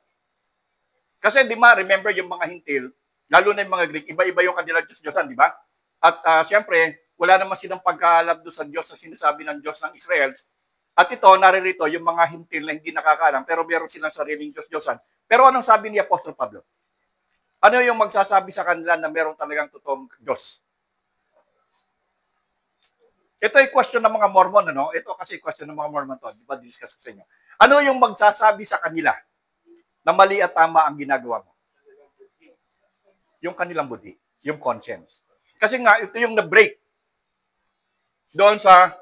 Kasi di ba, remember yung mga hintil, lalo na yung mga Greek, iba-iba yung kanilang Diyos-Diyosan, di ba? At siyempre, wala naman silang pagkaalam doon sa Diyos na sinasabi ng Diyos ng Israel. At ito, naririto, yung mga hintil na hindi nakakaalam, pero meron silang sariling Diyos-Diyosan. Pero anong sabi ni Apostol Pablo? Ano yung magsasabi sa kanila na meron talagang totoong Diyos? Ito ay question ng mga Mormon, ano? Ito kasi question ng mga Mormon to. Di ba, discuss ko sa inyo. Ano yung magsasabi sa kanila na mali at tama ang ginagawa mo? Yung kanilang buti, yung conscience. Kasi nga, ito yung na-break doon sa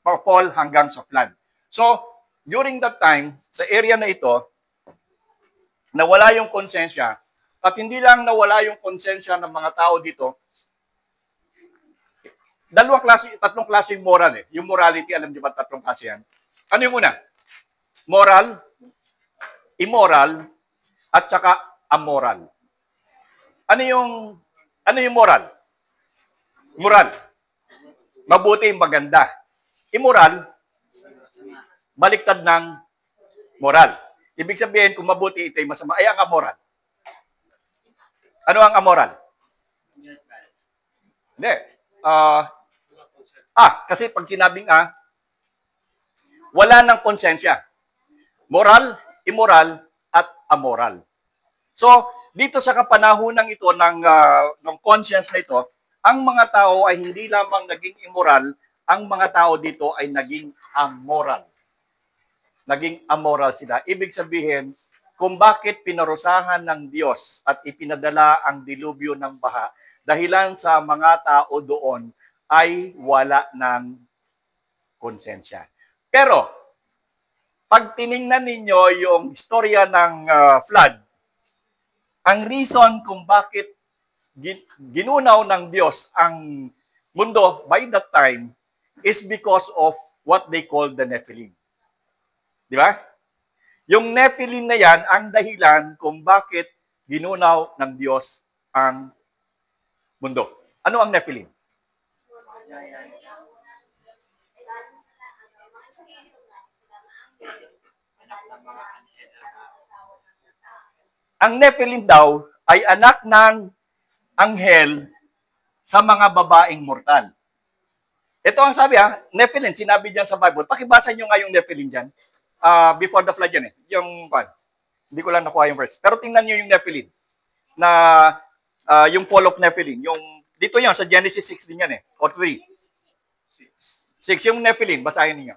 fall hanggang sa flood. So, during that time, sa area na ito, nawala yung konsensya, at hindi lang nawala yung konsensya ng mga tao dito, tatlong klase yung moral eh. Yung morality, alam niyo ba tatlong klase yan? Ano yung una? Moral, immoral, at saka amoral. Ano yung moral? Moral. Mabuti, maganda. Immoral, baliktad ng moral. Ibig sabihin, kung mabuti, ito'y masama. Ay, ang amoral. Ano ang amoral? Neutral. Hindi. Kasi pag sinabing wala ng konsensya. Moral, immoral, at amoral. So, dito sa kapanahonang ito ng conscience na ito, ang mga tao ay hindi lamang naging immoral, ang mga tao dito ay naging amoral. Naging amoral sila. Ibig sabihin, kung bakit pinarusahan ng Diyos at ipinadala ang dilubyo ng baha, dahilan sa mga tao doon ay wala ng konsensya. Pero, pag tiningnan ninyo yung istorya ng flood, ang reason kung bakit ginunaw ng Diyos ang mundo by that time is because of what they call the Nephilim. Di ba? Yung Nephilim na yan ang dahilan kung bakit ginunaw ng Diyos ang mundo. Ano ang Nephilim? Ang Nephilim daw ay anak ng anghel sa mga babaeng mortal. Ito ang sabi Nephilim, sinabi diyan sa Bible. Pakibasa nyo nga yung Nephilim diyan. Before the flood yan eh. Hindi ko lang nakuha yung verse. Pero tingnan nyo yung Nephilim. Na yung fall of Nephilim. Dito yan, sa Genesis 6 din yan eh. Or 3. 6 yung Nephilim. Basahin niyo.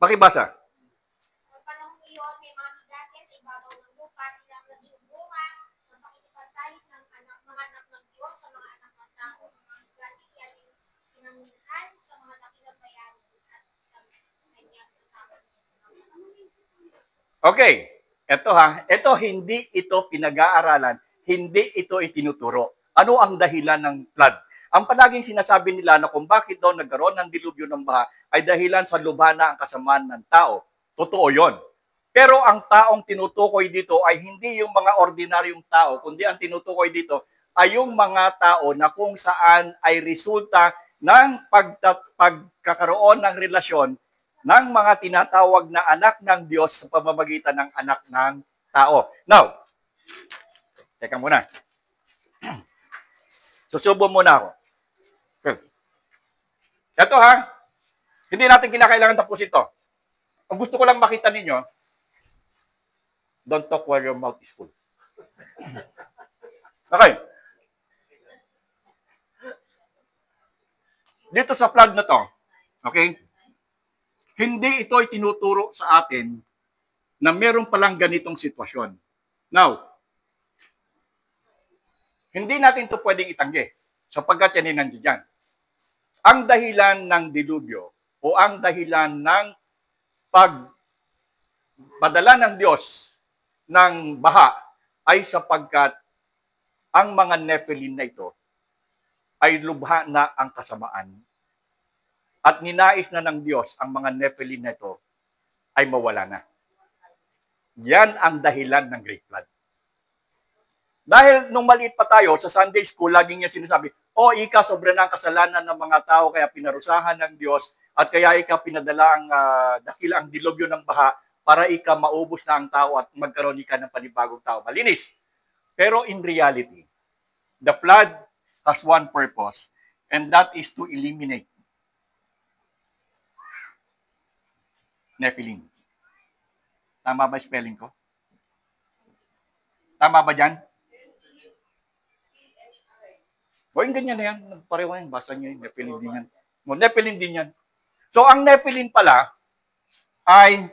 Pakibasa. Ang panahon iyon, may mga higante sa ibabaw ng lupa, silang naging bunga ng pakikipagtalik ng mga anak ng Diyos sa mga anak ng tao. Mga higante yan ay pinangunahan sa mga dakilang bayani at kanyang tawag. Okay. Ito hindi ito pinag-aaralan, hindi ito itinuturo. Ano ang dahilan ng flood? Ang palaging sinasabi nila na kung bakit daw nagkaroon ng dilubyo ng baha ay dahilan sa lubhana ang kasamaan ng tao. Totoo yon. Pero ang taong tinutukoy dito ay hindi yung mga ordinaryong tao, kundi ang tinutukoy dito ay yung mga tao na kung saan ay resulta ng pagkakaroon ng relasyon ng mga tinatawag na anak ng Diyos sa pamamagitan ng anak ng tao. Now, teka muna. Susubo muna ako. Ito hindi natin kinakailangan tapos ito. Ang gusto ko lang makita ninyo, don't talk while your mouth is full. Okay. Dito sa flood na to, okay, hindi ito itinuturo sa atin na meron palang ganitong sitwasyon. Now, hindi natin ito pwedeng itanggi sapagkat yan ay nandiyan. Ang dahilan ng dilubyo o ang dahilan ng pagpadala ng Diyos ng baha ay sapagkat ang mga Nephilim na ito ay lubha na ang kasamaan. At ninais na ng Diyos ang mga Nephilim na ito ay mawala na. Yan ang dahilan ng Great Flood. Dahil nung maliit pa tayo, sa Sunday School, laging niya sinasabi, ika, sobra na ang kasalanan ng mga tao, kaya pinarusahan ng Diyos, at kaya ika pinadala ang dakilang dilubyo ng baha, para ika maubos na ang tao at magkaroon ika ng panibagong tao. Malinis. Pero in reality, the flood has one purpose, and that is to eliminate Nephilim. Tama ba spelling ko? Tama ba dyan? Yung ganyan na yan. Pareho yan. Basa nyo yung Nephilim din yan. Nephilim din yan. So, ang Nephilim pala ay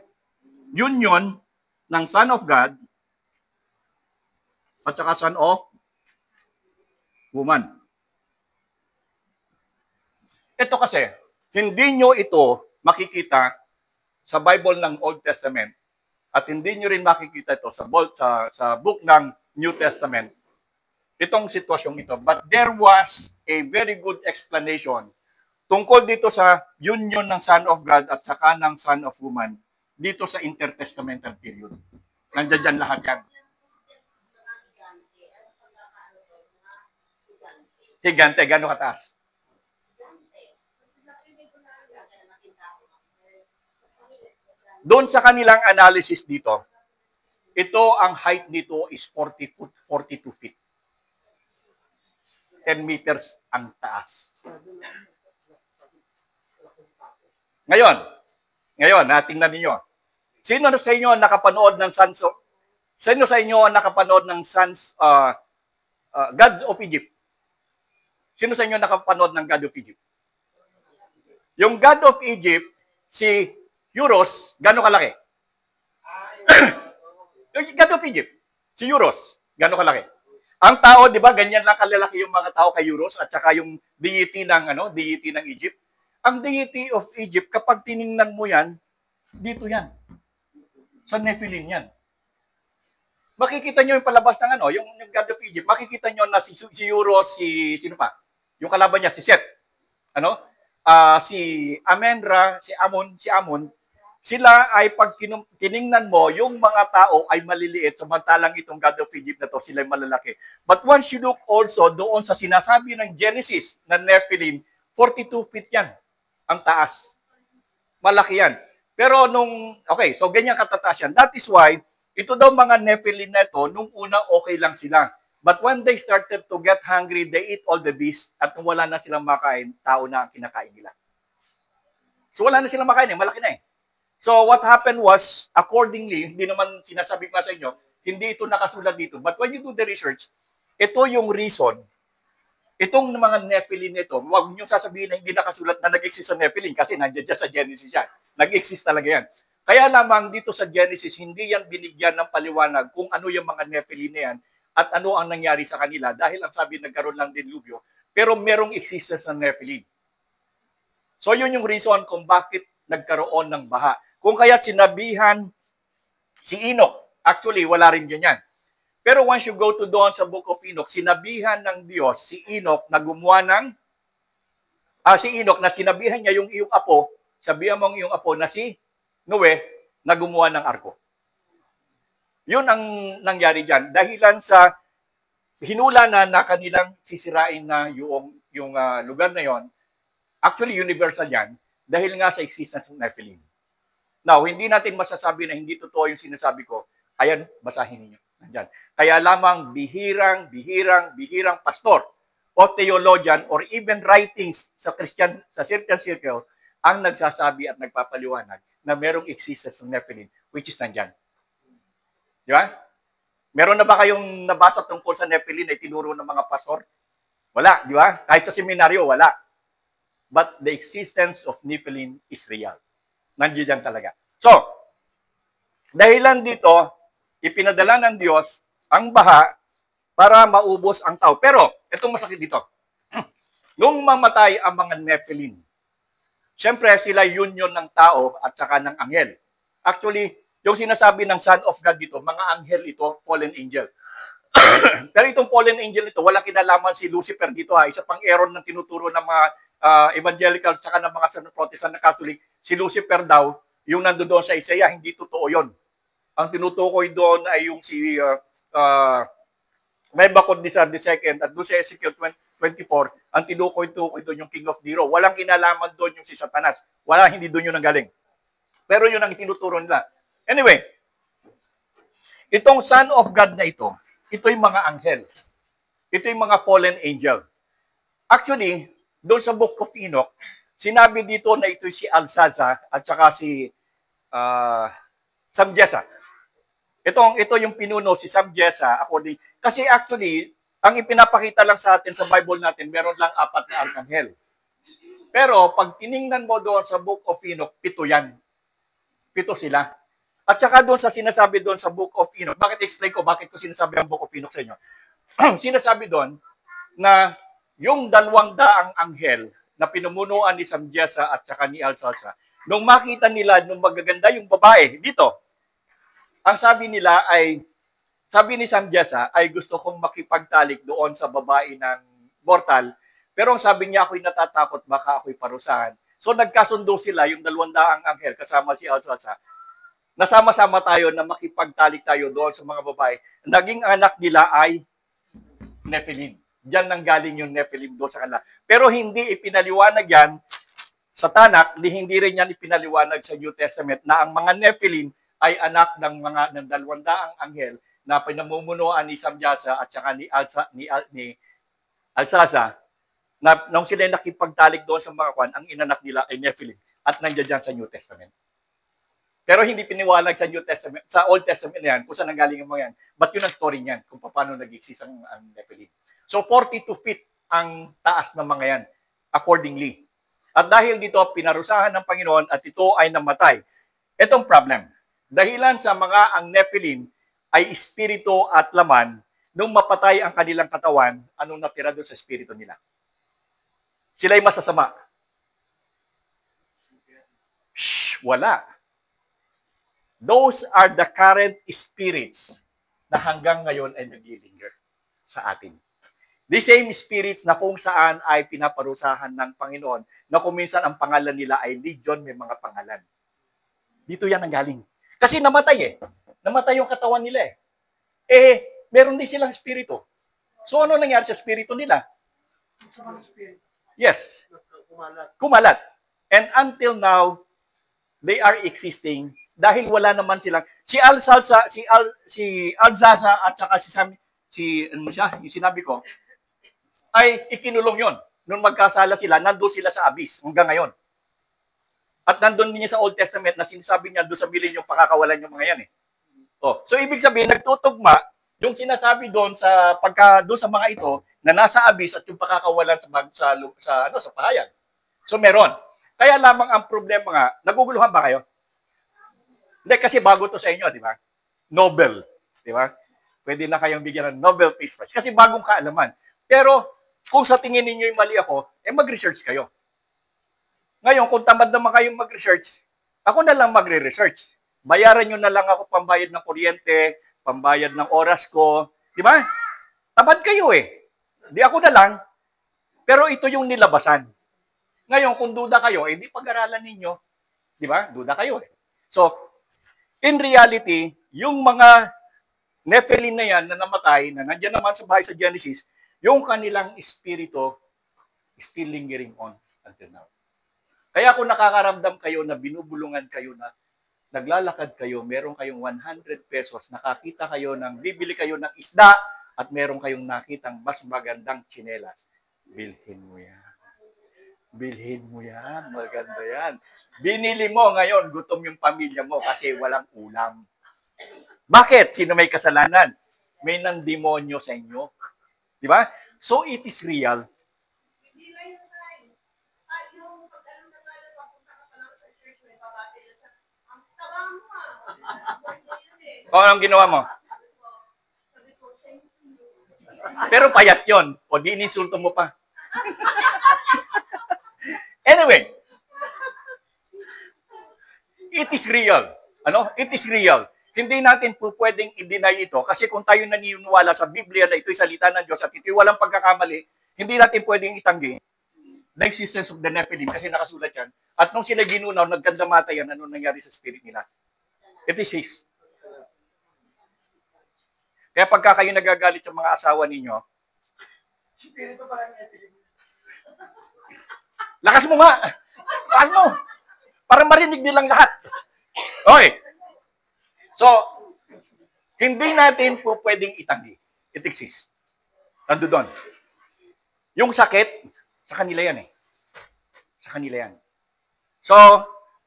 union ng Son of God at saka Son of woman. Ito kasi, hindi nyo ito makikita sa Bible ng Old Testament at hindi nyo rin makikita ito sa book ng New Testament, itong sitwasyong ito. But there was a very good explanation tungkol dito sa union ng Son of God at saka ng Son of Woman dito sa intertestamental period. Nandiyan dyan lahat yan. Higante, gano'ng kataas? Doon sa kanilang analysis dito, ito ang height nito is 42 feet. 10 meters ang taas. Ngayon, tingnan ninyo. Sino sa inyo nakapanood ng God of Egypt? Sino sa inyo nakapanood ng God of Egypt? Yung God of Egypt, si Euros, gano'ng kalaki? Yung God of Egypt, si Euros, gano'ng kalaki? Ang tao, di ba, ganyan lang kalalaki yung mga tao kay Euros at saka yung deity ng Egypt. Ang deity of Egypt, kapag tiningnan mo yan, dito yan. Sa Nephilim yan. Makikita nyo yung palabas ng yung God of Egypt, makikita nyo na si Euros, sino pa? Yung kalaban niya, si Seth. Si Amenra, si Amon, sila ay pag tiningnan mo, yung mga tao ay maliliit, samantalang itong God of Egypt na to, sila ay malalaki. But once you look also doon sa sinasabi ng Genesis na Nephilim, 42 feet yan, ang taas. Malaki yan. Pero so ganyan katataas yan. That is why, ito daw mga Nephilim na ito, nung una okay lang sila. But when they started to get hungry, they eat all the beasts at nung wala na silang makain, tao na ang kinakain nila. So wala na silang makain, malaki na eh. So what happened was, accordingly, hindi naman sinasabi ko sa inyo, hindi ito nakasulat dito. But when you do the research, ito yung reason, itong mga Nephilim nito, huwag nyo sasabihin na hindi nakasulat na nag-exist sa Nephilim kasi nandiyan dyan sa Genesis yan. Nag-exist talaga yan. Kaya lamang dito sa Genesis, hindi yan binigyan ng paliwanag kung ano yung mga Nephilim na yan at ano ang nangyari sa kanila dahil ang sabi nagkaroon lang dilubyo, pero merong existence ng Nephilim. So yun yung reason kung bakit nagkaroon ng baha. Kung kaya sinabihan si Enoch, actually wala rin ganyan. Pero once you go to doon sa Book of Enoch, sinabihan ng Diyos si Enoch na gumawa ng si Enoch na sinabihan niya yung iyong apo, sabihan mo ang iyong apo na si Noe na gumawa ng arko. Yun ang nangyari diyan dahilan sa hinula na kanilang sisirain na yung lugar na yon. Actually universal yan dahil nga sa existence ng Nephilim. Now, hindi natin masasabi na hindi totoo yung sinasabi ko. Ayan, basahin niyo. Nandyan. Kaya lamang bihirang pastor o theologian or even writings sa Christian, sa certain circle, ang nagsasabi at nagpapaliwanag na merong existence ng Nephilim, which is nandyan. Di ba? Meron na ba kayong nabasa tungkol sa Nephilim na itinuro ng mga pastor? Wala, di ba? Kahit sa seminaryo, wala. But the existence of Nephilim is real. Nandiyan talaga. So, dahilan dito, ipinadala ng Diyos ang baha para maubos ang tao. Pero, itong masakit dito. Nung mamatay ang mga Nephilim, syempre sila union ng tao at saka ng anghel. Actually, yung sinasabi ng Son of God dito, mga anghel ito, fallen angel. Pero itong fallen angel ito, wala kinalaman si Lucifer dito ha. Isa pang error ng tinuturo ng mga evangelical at saka ng mga Protestant na Catholic, si Lucifer daw, yung nandoon sa Isaiah, hindi totoo yon. Ang tinutukoy doon ay yung si Nebuchadnezzar II at doon sa Ezekiel 24, ang tinukoy-tukoy doon yung King of Nero. Walang kinalaman doon yung si Satanas. Hindi doon yun ang galing. Pero yun ang tinuturo nila. Anyway, itong Son of God na ito yung mga anghel. Ito yung mga fallen angel. Actually, doon sa Book of Enoch, sinabi dito na ito si Alzaza at saka si Samjesa. Ito yung pinuno si Samjesa kasi actually ang ipinapakita lang sa atin sa Bible natin meron lang 4 na arkanghel. Pero pag tiningnan mo doon sa Book of Enoch, 7 yan. 7 sila. At saka doon sa sinasabi doon sa Book of Enoch, bakit explain ko bakit ko sinasabi ang Book of Enoch sa inyo? Sinasabi doon na yung 200 anghel na pinumunuan ni Samgyasa at saka ni Alsalsa, nung makita nila nung magaganda yung babae, dito, ang sabi nila ay, sabi ni Samgyasa ay gusto kong makipagtalik doon sa babae ng mortal, pero ang sabi niya, ako'y natatakot, baka ako'y parusahan. So nagkasundo sila, yung 200 anghel kasama si Alsalsa, nasama-sama tayo na makipagtalik tayo doon sa mga babae. Naging anak nila ay Nephilim. Diyan nanggaling yung Nephilim doon sa kanila. Pero hindi ipinaliwanag yan sa Tanakh, hindi rin yan ipinaliwanag sa New Testament na ang mga Nephilim ay anak ng 200 anghel na pinamumunuan ni Samgyasa at saka ni Alsasa, na nung sila nakipagtalik doon sa mga kwan, ang inanak nila ay Nephilim at nandiyan dyan sa New Testament. Pero hindi piniwalag sa New Testament, sa Old Testament na yan, kung saan nanggaling ang mga yan. But yun ang story niyan, kung paano nag-exist ang Nephilim. So 42 feet ang taas ng mga yan, accordingly. At dahil dito, pinarusahan ng Panginoon at ito ay namatay. Itong problem, dahilan sa mga ang Nephilim ay espiritu at laman, nung mapatay ang kanilang katawan, anong natira doon sa espiritu nila? Sila'y masasama. Shh, wala. Those are the current spirits na hanggang ngayon ay naglilinger sa atin. The same spirits na kung saan ay pinaparusahan ng Panginoon, na kung minsan ang pangalan nila ay Legion, may mga pangalan. Dito yan ang galing. Kasi namatay Namatay yung katawan nila meron din silang spirito. So ano nangyari sa spirito nila? Yes. Kumalat. And until now, they are existing dahil wala naman silang si Alsasa at saka yung sinabi ko ay ikinulong yon. Nung magkasala sila, nandoon sila sa abyss hanggang ngayon. At nandoon niya sa Old Testament na sinasabi niya doon sa bilin yung pakakawalan yung mga yan so ibig sabihin nagtutugma yung sinasabi doon sa doon sa mga ito na nasa abyss at yung pakakawalan sa pahayag. So meron. Kaya lamang ang problema nga, naguguluhan ba kayo? Hindi, kasi bago to sa inyo, di ba? Nobel, di ba? Pwede na kayong bigyan ng Nobel Peace Prize. Kasi bagong kaalaman. Pero, kung sa tingin ninyo yung mali ako, mag-research kayo. Ngayon, kung tamad naman kayong mag-research, ako na lang magre-research. Bayaran nyo na lang ako pambayad ng kuryente, pambayad ng oras ko. Di ba? Tamad kayo Di ako na lang. Pero ito yung nilabasan. Ngayon, kung duda kayo, di pag-aralan ninyo. Di ba? Duda kayo So, in reality, yung mga Nephilim na yan na namatay, na nandiyan naman sa bahay sa Genesis, yung kanilang espiritu still lingering on until now. Kaya kung nakakaramdam kayo na binubulungan kayo na naglalakad kayo, meron kayong 100 pesos, nakakita kayo bibili kayo ng isda, at meron kayong nakitang mas magandang tsinelas, bilhin mo yan. Bilhin mo yan. Maganda yan. Binili mo ngayon, gutom yung pamilya mo kasi walang ulam. Bakit? Sino may kasalanan? May nandemonyo sa inyo. Di ba? So it is real. Hindi lang yung time. Yung pag-alam na pala, papunta ka pa lang sa church, may babati na sa, ang taba mo O, anong ginawa mo? Sabi ko, thank you. Pero payat yun. O, di ininsulto mo pa. Anyway, it is real. It is real. Hindi natin po pwedeng i-deny ito kasi kung tayo naniniwala sa Biblia na ito'y salita ng Diyos at ito'y walang pagkakamali, hindi natin pwedeng itanggi the existence of the Nephilim kasi nakasulat yan. At nung sila ginunaw, nagkandamata yan, ano nangyari sa spirit nila? It is his. Kaya pagka kayo nagagalit sa mga asawa ninyo, Spirito pala ng Nephilim. lakas mo nga! Lakas mo! Para marinig nilang lahat. Okay. So, hindi natin po pwedeng itanggi. It exists. Nando doon. Yung sakit, sa kanila yan Sa kanila yan. So,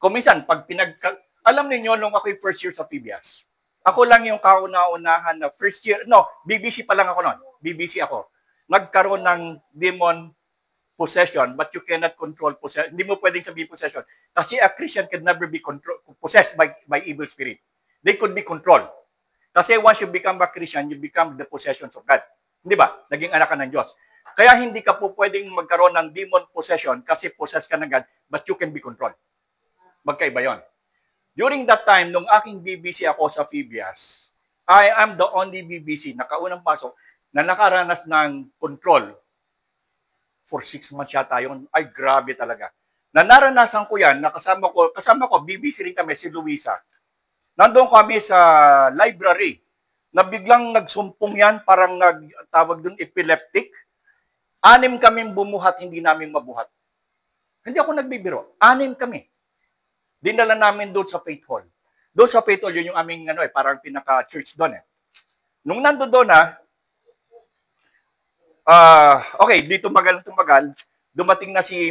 kung minsan, alam niyo nung ako'y first year sa PBS, ako lang yung kauna-unahan na first year, BBC pa lang ako noon. BBC ako. Nagkaroon ng demon possession, but you cannot control possession. Hindi mo pwedeng sabihin possession. Kasi a Christian can never be possessed by evil spirit. They could be controlled. Kasi once you become a Christian, you become the possessions of God. Hindi ba? Naging anak ka ng Diyos. Kaya hindi ka po pwedeng magkaroon ng demon possession kasi possessed ka na God, but you can be controlled. Magkaiba yon. During that time, nung aking BBC ako sa Phoebias, I am the only BBC, nakaunang pasok, na nakaranas ng control for 6 months yata yun. Ay, grabe talaga. Na naranasan ko yan, kasama ko, BBC rin kami, si Luisa. Nandoon kami sa library, na biglang nagsumpong yan, parang tawag doon epileptic. 6 kaming bumuhat, hindi namin mabuhat. Hindi ako nagbibiro. 6 kami. Dinala namin doon sa Faith Hall. Doon sa Faith Hall, yun yung aming parang pinaka-church doon eh. Nung nando doon okay, dito tumagal, dumating na si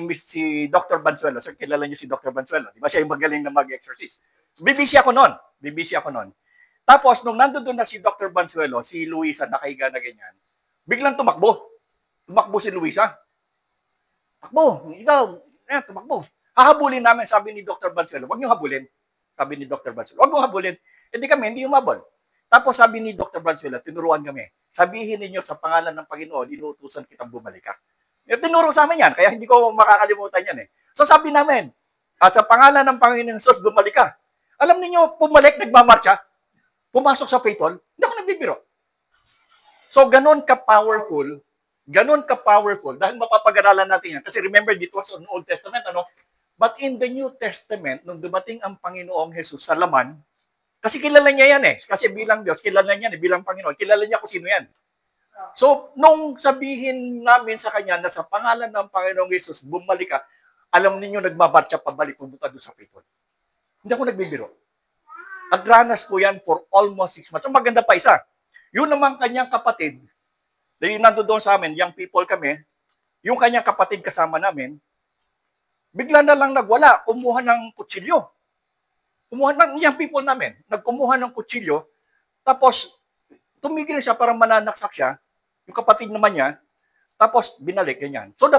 Dr. Bansuelo. Sir, kilala niyo si Dr. Bansuelo. Di ba siya yung magaling na mag-exorcise? BBC ako noon. Tapos, nung nando doon na si Dr. Bansuelo, si Luisa, nakahiga na ganyan, biglang tumakbo. Tumakbo si Luisa. Takbo, ikaw, tumakbo. Hahabulin namin, sabi ni Dr. Bansuelo. Huwag niyo habulin. Sabi ni Dr. Bansuelo. Huwag mo habulin. Hindi kami, hindi umabol. Tapos sabi ni Dr. Bansuelo, tinuruan kami. Sabihin ninyo sa pangalan ng Panginoon, inuutusan kitang bumalik ka. Tinuro sa amin yan, kaya hindi ko makakalimutan yan eh. So sabi namin, sa pangalan ng Panginoon Jesus, bumalik ka. Alam niyo, bumalik, nagmamarsya, pumasok sa Faith Hall, hindi ako nagbibiro. So ganun ka-powerful, dahil mapapag-aralan natin yan. Kasi remember, it was on Old Testament, But in the New Testament, nung dumating ang Panginoong Jesus sa laman, kasi kilala niya yan eh. Kasi bilang Diyos, kilala niya yan eh. Bilang Panginoon, kilala niya kung sino yan. So, nung sabihin namin sa kanya na sa pangalan ng Panginoong Jesus, bumalik ka, alam ninyo, nagmamarcha pabalik, pumunta doon sa Faith Hall. Hindi ako nagbibiro. At ranas ko yan for almost 6 months. Ang maganda pa isa, yun naman kanyang kapatid, dahil nandun doon sa amin, young people kami, yung kanyang kapatid kasama namin, bigla na lang nagwala, kumuha ng kutsilyo. Kumuha ng young people namin, nagkumuha ng kutsilyo, tapos tumigil siya para mananaksak siya, yung kapatid naman niya, tapos binalik ganyan. So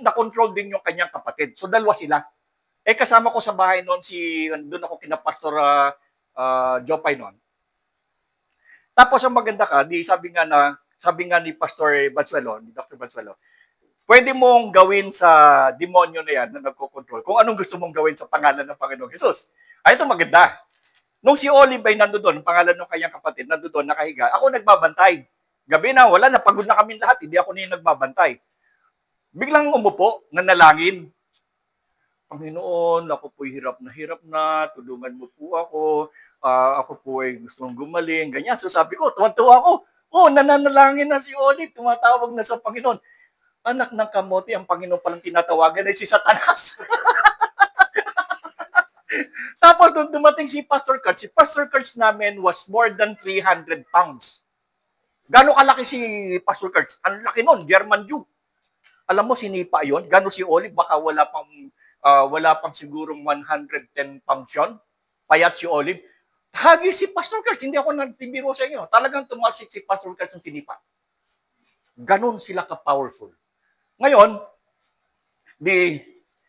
na-control din yung kanyang kapatid. So dalawa sila. Kasama ko sa bahay noon doon ako kina Pastor Jopay noon. Tapos ang maganda ka, sabi nga ni Pastor Bansuelo, ni Dr. Bansuelo, pwede mong gawin sa demonyo na yan na nagko-control kung anong gusto mong gawin sa pangalan ng Panginoong Jesus. Ito maganda. Nung si Olive ay nandoon, pangalan ng kanyang kapatid, nandoon, nakahiga, ako nagbabantay. Gabi na, wala na, pagod na kami lahat, hindi ako na nagbabantay. Biglang umupo, nanalangin. Panginoon, ako po'y hirap na, tulungan mo po ako, ako po ay gusto mong gumaling, ganyan. So sabi ko, tuwan-tuwa ako, nananalangin na si Olive, tumatawag na sa Panginoon. Anak ng kamote, ang Panginoon palang tinatawagan ay si Satanas. Tapos nung dumating si Pastor Kurtz namin was more than 300 pounds. Gano'ng kalaki si Pastor Kurtz? Ang laki nun, German Jew. Alam mo, sinipa yon. Gano'n si Olive, baka wala pang sigurong 110 pounds yun. Payat si Olive. Hagi si Pastor Kurtz, hindi ako nagbibiro sa inyo. Talagang tumasik si Pastor Kurtz ng sinipa. Ganon sila ka-powerful. Ngayon,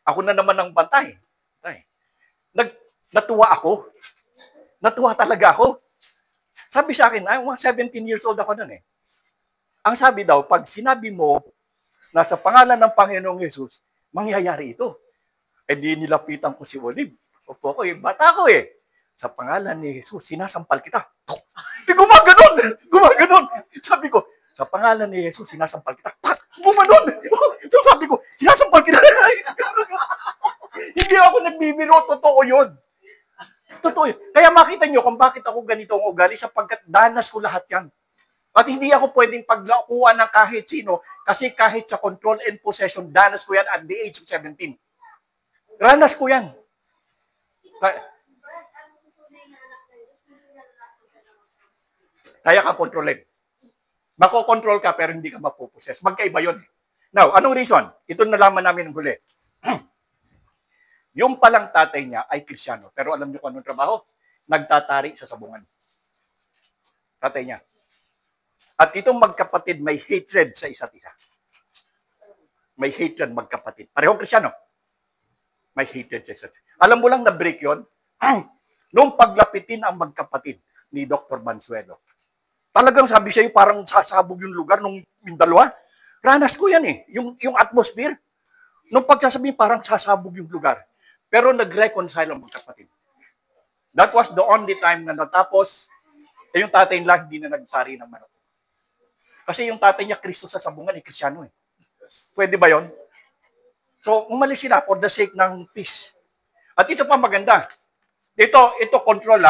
ako na naman ang bantay. Natuwa ako. Natuwa talaga ako. Sabi sa akin, 17 years old ako nun eh. Ang sabi daw, pag sinabi mo na sa pangalan ng Panginoong Jesus, mangyayari ito. Di nilapitan ko si Olive. Opo ko bata ko eh. Sa pangalan ni Jesus, sinasampal kita. Gumaganon. Sabi ko, sa pangalan ni Jesus, sinasampal kita. Gumanon. So sabi ko, sinasampal kita. Hindi ako nagbibiro, totoo yun. Totoo yun. Kaya makita nyo kung bakit ako ganito ang ugali sapagkat danas ko lahat yan. At hindi ako pwedeng paglakuan ng kahit sino kasi kahit sa control and possession, danas ko yan at the age of 17. Ranas ko yan. Kaya ka kontrolin. Mako-control ka pero hindi ka mapoposes. Magkaiba yun. Now, anong reason? Ito nalaman namin ng huli. Yung palang tatay niya ay Kristyano. Pero alam niyo kung anong trabaho? Nagtatari sa sabungan. Tatay niya. At itong magkapatid may hatred sa isa't isa. May hatred magkapatid. Parehong Kristyano. May hatred sa isa't isa. Alam mo lang na-break yun? Nung paglapitin ang magkapatid ni Dr. Bansuelo. Talagang sabi sa'yo parang sasabog yung lugar nung dalawa. Ranas ko yan eh. Yung atmosphere. Nung pagsasabihin, parang sasabog yung lugar. Pero nag-reconcile ang magkapatid. That was the only time na natapos, yung tatay nila hindi na nagtari ng manok. Kasi yung tatay niya, Kristo sa sabungan, Kristyano eh. Pwede ba yon? So, umalis sila for the sake ng peace. At ito pa maganda. Ito control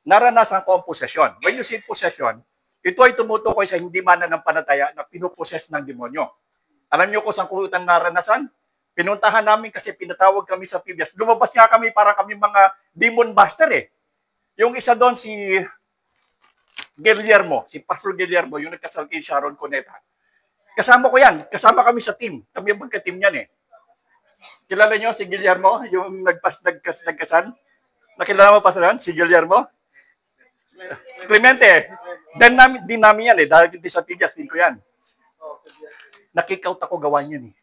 naranasan ko ang possession. When you say possession, ito ay tumutukoy sa hindi mananampalataya na pinuposes ng demonyo. Alam niyo kung saan ko itang naranasan? Pinuntahan namin kasi pinatawag kami sa PBS. Lumabas nga kami para kami mga demon buster eh. Yung isa doon si Guillermo, si Pastor Guillermo, yung nagkasal kay Sharon Cuneta. Kasama ko yan. Kasama kami sa team. Kami yung magka-team yan eh. Kilala niyo si Guillermo, yung nagkasal? Nakilala mo pa sa si Guillermo? Clemente. Din namin yan eh. Dahil hindi sa PBS, din ko yan. Nakikout ako gawa niyan eh.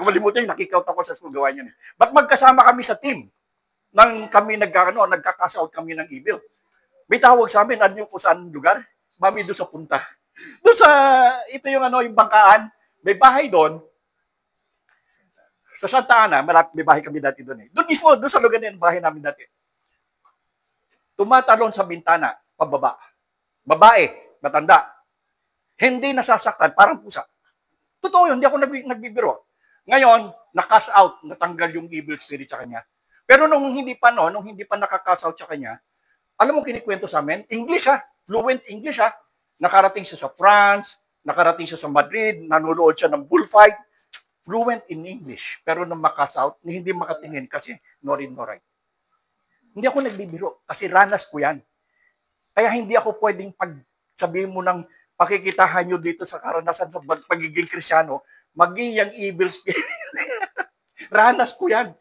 Kung malimutan yun, nakikout ako sa school gawa niyan eh. Ba't magkasama kami sa team? Nang kami nagkakasout kami ng evil. May tawag sa amin, ano yung kung saan lugar? Mami, doon sa punta. Doon sa, ito yung yung bangkaan. May bahay doon. Sa Santa Ana, may bahay kami dati doon eh. Doon mismo, doon sa lugar na yung bahay namin dati. Tumatalon sa bintana, pababa. Babae, matanda. Hindi nasasaktan, parang pusa. Totoo yun, hindi ako nagbibiro. Ngayon, na-cast out, natanggal yung evil spirit sa kanya. Pero nung hindi pa nakaka-cast out sa kanya, alam mo kinikwento sa amin? English fluent English Nakarating siya sa France, nakarating siya sa Madrid, nanonood siya ng bullfight. Fluent in English. Pero nung ma-cast out, hindi makatingin kasi no read, no write. Hindi ako nagbibiro kasi ranas ko yan. Kaya hindi ako pwedeng sabihin mo ng pakikitahan nyo dito sa karanasan sa pagiging Kristyano, maging yung evil spirit. Ranas ko yan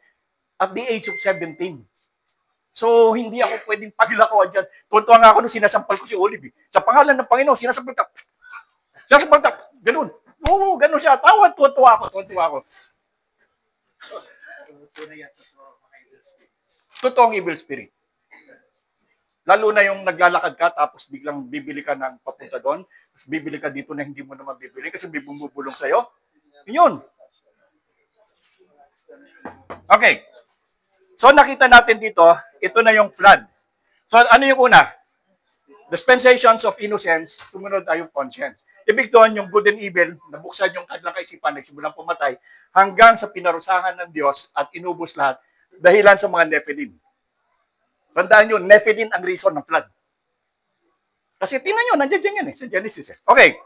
at the age of 17. So, hindi ako pwedeng paglakuan dyan. Tuntua nga ako nung sinasampal ko si Olive. Sa pangalan ng Panginoon, sinasampal ka. Sinasampal ka. Ganun. Oo, ganun siya. Tawad, tuntua ako. Totoong evil spirit. Lalo na yung naglalakad ka, tapos biglang bibili ka ng papunta doon, tapos bibili ka dito na hindi mo naman bibili kasi may bumubulong sa'yo. Yun. Okay. So nakita natin dito, ito na yung flood. So ano yung una? Dispensations of innocence, sumunod ay yung conscience. Ibig doon, yung good and evil, nabuksan yung kanilang kaisipan, nagsimulang pumatay, hanggang sa pinarusahan ng Diyos at inubos lahat, dahilan sa mga Nephilim. Tandaan nyo, Nephilim ang reason ng flood. Kasi tingnan nyo, nandiyan yan sa Genesis Okay.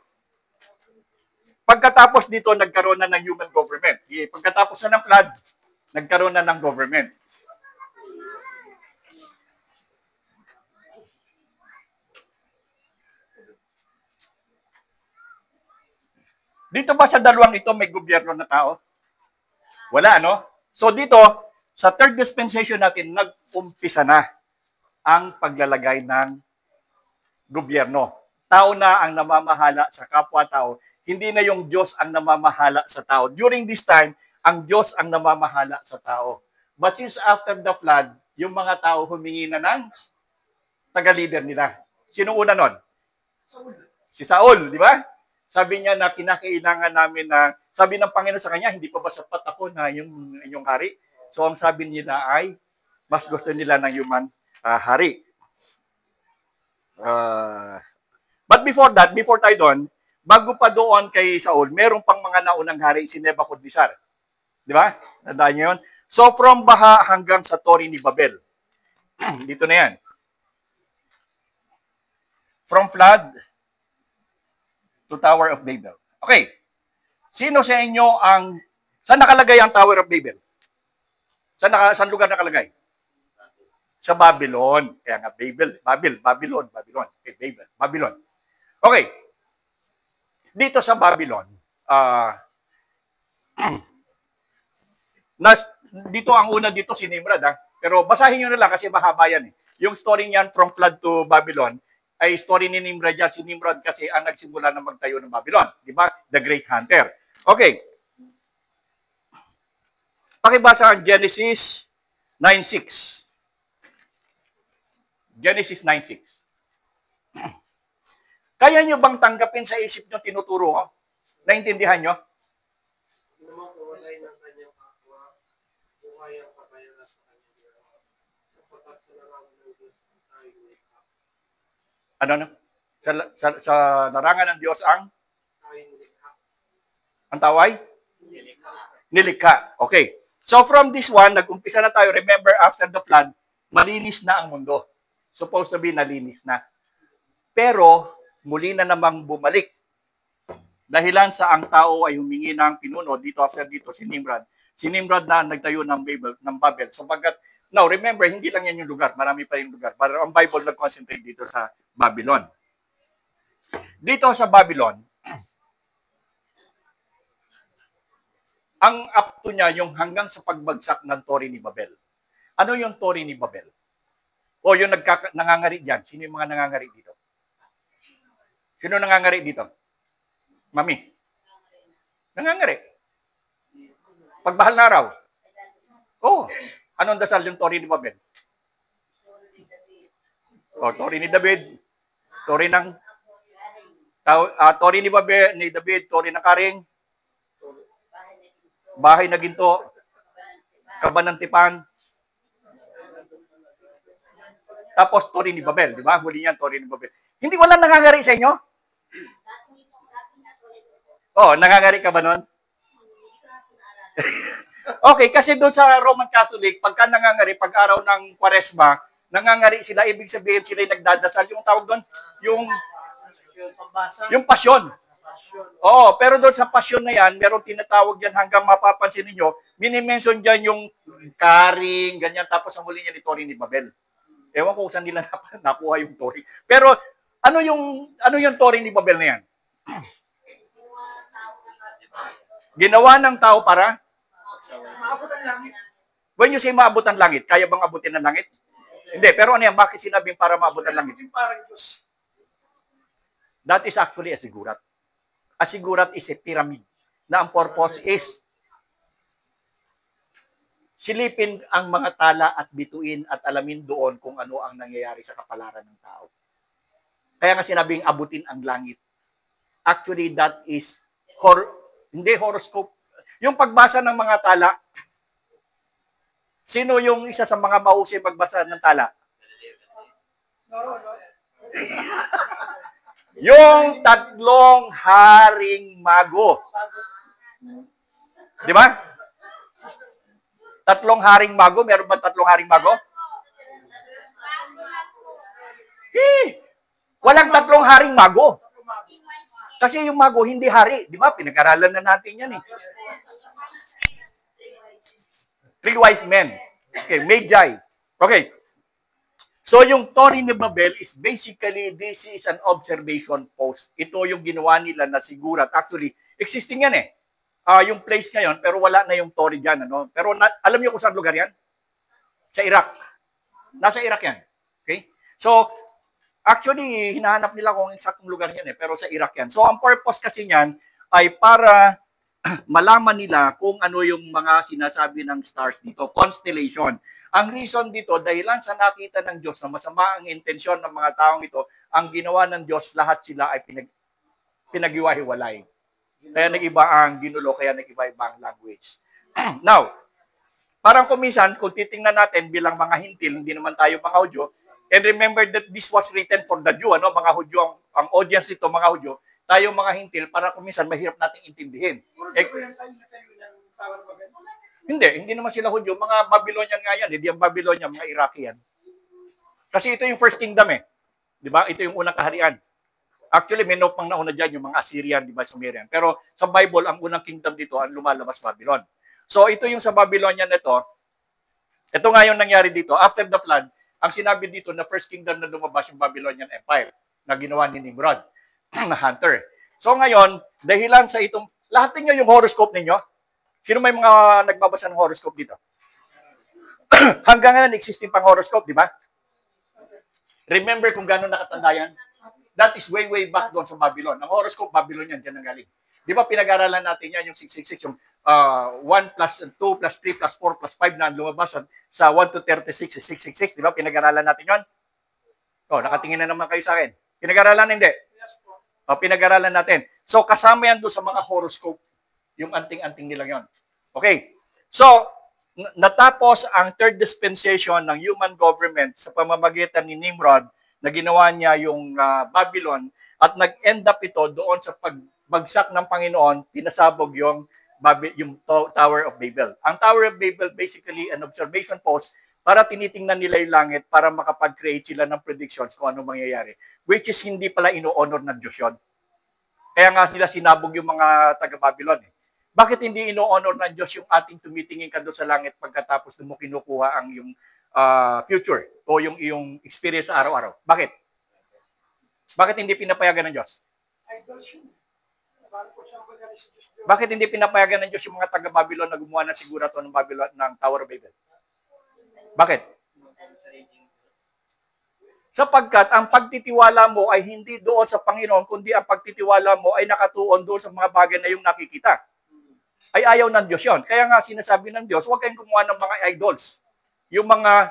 Pagkatapos dito, nagkaroon na ng human government. Pagkatapos na ng flood, nagkaroon na ng government. Dito ba sa dalawang ito may gobyerno na tao? Wala, no? So dito, sa third dispensation natin, nag-umpisa na ang paglalagay ng gobyerno. Tao na ang namamahala sa kapwa-tao, hindi na yung Diyos ang namamahala sa tao. During this time, ang Diyos ang namamahala sa tao. But since after the flood, yung mga tao humingi na ng taga-leader nila. Sino una nun? Si Saul, di ba? Sabi niya na kinakailangan namin na, sabi ng Panginoon sa kanya, hindi pa ba sapat ako na yung inyong hari? So ang sabi nila ay, mas gusto nila ng human hari. But before that, before tayo doon, bago pa doon kay Saul, meron pang mga naunang hari, si Nebuchadnezzar. Di ba? Tandaan niyo yun? So from Baha hanggang sa Tori ni Babel. Dito na yan. From flood to Tower of Babel. Okay. Sino sa inyo ang... Saan nakalagay ang Tower of Babel? Saan lugar nakalagay? Sa Babylon. Kaya nga Babylon. Okay, Babylon. Okay. Dito sa Babylon, dito ang una dito si Nimrod. Pero basahin nyo na lang kasi mahaba yan. Yung story niyan from flood to Babylon, ay story ni Nimrod yan. Si Nimrod kasi ang nagsimula na magtayo ng Babylon. Di ba? The Great Hunter. Okay. Pakibasa ang Genesis 9:6. Genesis 9:6. Kaya nyo bang tanggapin sa isip nyo tinuturo ko? Naintindihan nyo? Hindi naman kawalay ng kanyang kapwa, buhay ang pagkayaran sa kanyang ginawa. Sapagkat sa larangan ng Diyos ang tayo nilikha. Ano na? Sa larangan ng Diyos ang Tayo nilikha. taway? Nilikha. Okay. So from this one, nag-umpisa na tayo. Remember, after the flood, malinis na ang mundo. Supposed to be nalinis na. Pero, muli na namang bumalik. Dahilan sa ang tao ay humingi ng pinuno dito after dito, si Nimrod. Si Nimrod na nagtayo ng Babel. Sapagkat, now, remember, hindi lang yan yung lugar. Marami pa yung lugar. Pero ang Bible nag-concentrate dito sa Babylon. Dito sa Babylon, ang up to niya yung hanggang sa pagbagsak ng Tori ni Babel. Ano yung Tori ni Babel? O yung nangangari dyan. Sino yung mga nangangari dito? Sino nangangari dito? Mami? Nangangari. Pagbahal na araw. Oh, anong dasal yung Tori ni Babel? Oh, Tori ni David. Tori ng Tori ni David, Tori ng Karing. Bahay na ginto, kaban ng tipan, tapos Tori ni Babel, di ba? Huli niyan, Tori ni Babel. Hindi wala nangangari sa inyo? Oh, nangangari ka ba nun? Okay, kasi doon sa Roman Catholic, pagka nangangari, pag araw ng Kwaresma, nangangari sila, ibig sabihin sila yung nagdadasal, yung tawag doon, yung pasyon. Oo, pero doon sa pasyon na yan, meron tinatawag yan hanggang mapapansin ninyo, minimension dyan yung Karing, ganyan, tapos ang huli niya ni Tori ni Babel. Ewan ko kung saan nila nakuha yung Tori. Pero ano yung Tori ni Babel na yan? Ginawa ng tao para? Maabot ang langit. When you say maabot ang langit, kaya bang abutin ang langit? Hindi, pero ano yan, bakit sinabing para maabot ang langit? Parang Diyos. That is actually a sigurat. A sigurat is a pyramid na ang purpose is silipin ang mga tala at bituin at alamin doon kung ano ang nangyayari sa kapalaran ng tao. Kaya nga sinabing abutin ang langit. Actually, that is hindi horoscope. Yung pagbasa ng mga tala, sino yung isa sa mga mahusay magbasa ng tala? Yung tatlong haring mago. Di ba? Tatlong haring mago. Meron ba tatlong haring mago? Walang tatlong haring mago. Kasi yung mago hindi hari. Di ba? Pinag-aralan na natin yan eh. 3 wise men. Okay, Magi. Okay. So, yung Tori ni Babel is basically, this is an observation post. Ito yung ginawa nila na sigurat. Actually, existing yan eh. Yung place ngayon, pero wala na yung Tori dyan. Ano? Pero alam niyo kung saan lugar yan? Sa Iraq. Nasa Iraq yan. Okay? So, actually, hinahanap nila kung saktong lugar yan eh, pero sa Iraq yan. So, ang purpose kasi niyan ay para malaman nila kung ano yung mga sinasabi ng stars dito, constellation. Ang reason dito, dahilan sa nakita ng Diyos na masama ang intensyon ng mga taong ito, ang ginawa ng Diyos, lahat sila ay pinag-iwahiwalay. Kaya nag-iba ang ginulo, kaya nag-iba-iba ang language. Now, parang kuminsan, kung titingnan natin bilang mga hintil, hindi naman tayo mga Hudyo, and remember that this was written for the Jew, ano? Mga Hudyo, ang audience nito, mga Hudyo, tayo mga hintil, para kuminsan mahirap natin intindihin. Hindi naman sila Hudyo, mga Babylonian nga yan, hindi ang Babylonian, mga Iraqi yan. Kasi ito yung first kingdom eh. Di ba? Ito yung unang kaharian. Actually, may pang nauna dyan yung mga Assyrian, di ba, Sumerian. Pero sa Bible, ang unang kingdom dito, ang lumalabas Babylon. So ito yung sa Babylonian nito. Ito nga yung nangyari dito. After the flood, ang sinabi dito na first kingdom na lumabas yung Babylonian Empire na ginawa ni Nimrod, na hunter. So ngayon, dahilan sa itong, lahat ninyo yung horoscope ninyo, sino may mga nagbabasa ng horoscope dito? Hanggang ngayon, existing pang horoscope, di ba? Remember kung gano'n nakatanda yan? That is way, way back doon sa Babylon. Ang horoscope, Babylon yan, dyan ang galing. Di ba pinag-aralan natin yan, yung 666, yung 1 plus 2 plus 3 plus 4 plus 5 na lumabas sa 1 to 36 is 666. Di ba pinag-aralan natin yon? Oh, nakatingin na naman kayo sa akin. Pinag-aralan hindi? Pinag-aralan natin. So, kasama yan doon sa mga horoscope. Yung anting-anting nila yon. Okay. So, natapos ang third dispensation ng human government sa pamamagitan ni Nimrod na ginawa niya yung Babylon at nag-end up ito doon sa pagbagsak ng Panginoon, pinasabog yung Tower of Babel. Ang Tower of Babel basically an observation post para tinitingnan nila yung langit para makapag-create sila ng predictions kung ano mangyayari. Which is hindi pala ino-honor ng Diyos yun. Kaya nga nila sinabog yung mga taga-Babylon. Bakit hindi ino-honor ng Diyos yung ating tumitingin ka doon sa langit pagkatapos mo kinukuha ang yung future o yung iyong experience sa araw-araw? Bakit? Bakit hindi pinapayagan ng Diyos? Bakit hindi pinapayagan ng Diyos yung mga taga-Babylon na gumawa ng sigurato ng Babylon ng Tower of Babel? Bakit? Sapagkat ang pagtitiwala mo ay hindi doon sa Panginoon, kundi ang pagtitiwala mo ay nakatuon doon sa mga bagay na yung nakikita. Ay ayaw ng Diyos yon. Kaya nga sinasabi ng Diyos, huwag kayong gumawa ng mga idols. Yung mga,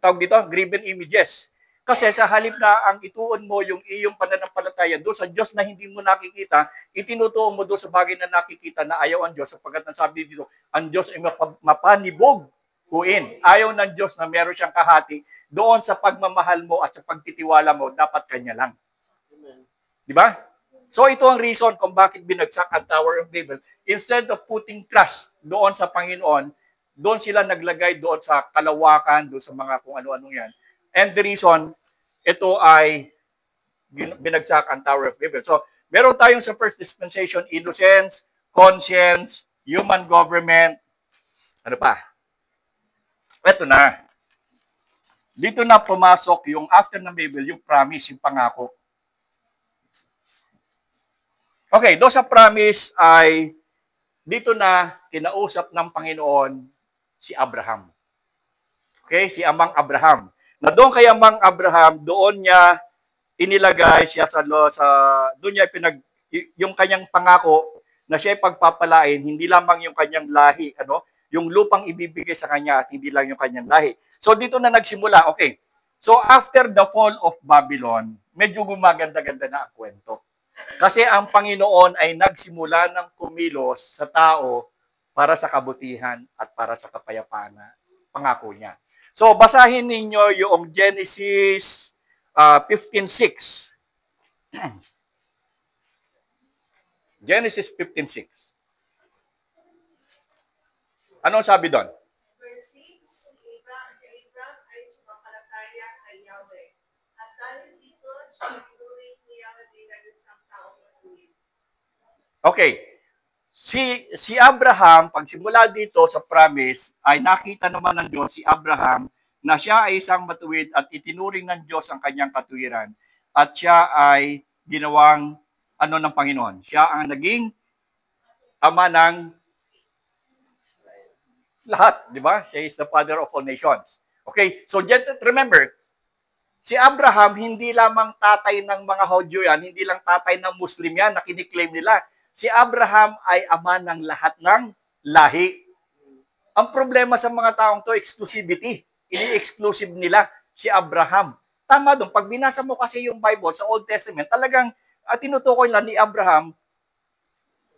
tawag dito, graven images. Kasi sa halip na ang ituon mo yung iyong pananampalataya doon sa Diyos na hindi mo nakikita, itinutuon mo doon sa bagay na nakikita na ayaw ang Diyos. Sapagkat nasabi dito, ang Diyos ay mapanibog. Ayaw ng Diyos na meron siyang kahati doon sa pagmamahal mo at sa pagtitiwala mo, dapat kanya lang. Di ba? So ito ang reason kung bakit binagsak ang Tower of Babel. Instead of putting trust doon sa Panginoon, doon sila naglagay doon sa kalawakan, doon sa mga kung ano-ano yan. And the reason, ito ay binagsak ang Tower of Babel. So meron tayong sa first dispensation, innocence, conscience, human government, ano pa? Ito na. Dito na pumasok yung after ng Babel, yung promise, yung pangako. Okay, doon sa promise ay dito na kinausap ng Panginoon si Abraham. Okay, si Amang Abraham. Na doon kay Amang Abraham, doon niya inilagay siya doon niya yung kanyang pangako na siya ay pagpapalain, hindi lamang yung kanyang lahi, yung lupang ibibigay sa kanya at hindi lang yung kanyang lahi. So dito na nagsimula, okay. So after the fall of Babylon, medyo gumaganda-ganda na ang kwento. Kasi ang Panginoon ay nagsimula ng kumilos sa tao para sa kabutihan at para sa kapayapaan na pangako niya. So basahin ninyo yung Genesis 15:6. Genesis 15:6. Anong sabi doon? Verse 6, si Abraham ay sumampalataya kay Yahweh. At dahil dito, sinuring ni Yahweh bilang isang taong matuwid. Okay. Si Abraham, pagsimula dito sa promise, ay nakita naman ng Diyos si Abraham na siya ay isang matuwid at itinuring ng Diyos ang kanyang katuwiran. At siya ay ginawang ng Panginoon. Siya ang naging ama ng lahat, di ba? Siya is the father of all nations. Okay, so remember, si Abraham hindi lamang tatay ng mga Hodyo yan, hindi lang tatay ng Muslim yan na kiniklaim nila. Si Abraham ay ama ng lahat ng lahi. Ang problema sa mga taong to, exclusivity. Ini-exclusive nila si Abraham. Tama doon, pag binasa mo kasi yung Bible sa Old Testament, talagang tinutukoy lang ni Abraham,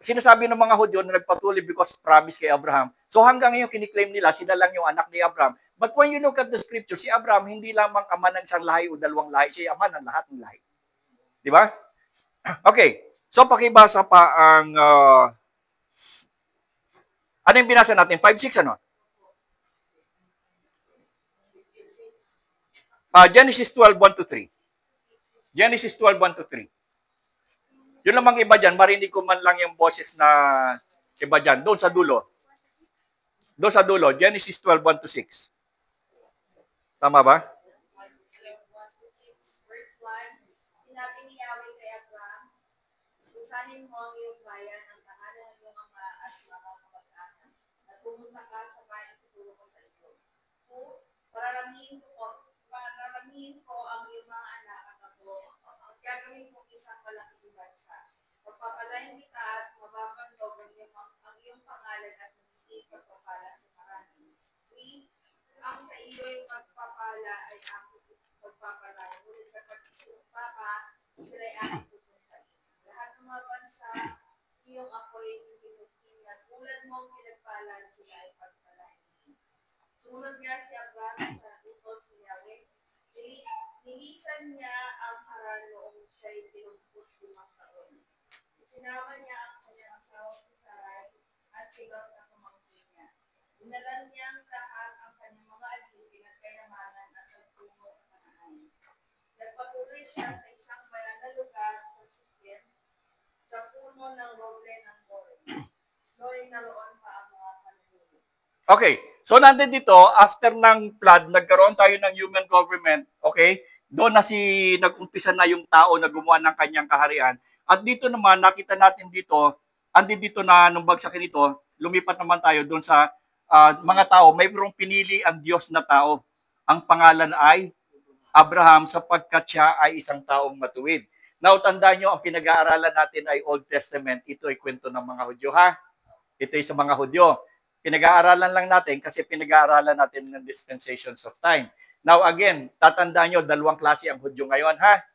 sinasabi ng mga Hudyo na nagpatuloy because promise kay Abraham. So hanggang ngayon kiniklaim nila, sila lang yung anak ni Abraham. But when you look at the scripture, si Abraham hindi lamang ama ng isang lahi o dalawang lahi, siya ama ng lahat ng lahi. Di ba? Okay. So pakibasa pa ang ano yung binasa natin? 5:6 ano? Genesis 12:1-3. Genesis 12:1-3. Yun lamang iba dyan, marinig ko man lang yung boses na iba dyan. Doon sa dulo. Doon sa dulo, Genesis 12:1-6. Tama ba? Verse 1, sinabi ni Yahweh kay Abraham, usanin mo ang iyong bayan, ang tahanan ng iyong ama at mga kamag-anak, at pumunta ka sa bayan tutulong ko sa iyo. Pararamihin ko ang iyong mga anak at ako, ang gagawin kong isang malaking bansa. Pagpapalain kita at mababandog ang iyong pangalan at magiging pagpapala sa marami. 3. Ang sa iyo yung pagpapala ay ako pagpapala. Ngunit kapag isulpa ka, sila ay aking pupuntahin. mong pinagpala sila ay pagpalain. Sumunod nga si Abraham sa utos ni Yahweh. Nilisan niya ang harang noong siya'y 75 taon. Isinama niya ang kanyang asawa si Sarai at si Lot na pamangkin niya. Dinalan niyang lahat ang kanyang mga alipin at kayamanan at nagtungo sa Kanaan. Nagpatuloy siya sa isang bayan na lugar sa Sikem, sa puno ng roble ng Bore. Noy naroon pa ang mga panahon. Okay. So, nandun dito, after ng flood, nagkaroon tayo ng human government. Okay? Doon na nag-umpisa na yung tao na gumawa ng kanyang kaharian. At dito naman, nakita natin dito, dito na nung bagsakin ito, lumipat naman tayo doon sa mga tao. Mayroong pinili ang Diyos na tao. Ang pangalan ay Abraham sapagkat siya ay isang taong matuwid. Now, tandaan nyo, ang pinag-aaralan natin ay Old Testament. Ito ay kwento ng mga Hudyo, ha? Ito ay sa mga Hudyo. Pinag-aaralan lang natin kasi pinag-aaralan natin ng dispensations of time. Now, again, tatandaan nyo, dalawang klase ang Hudyo ngayon, ha?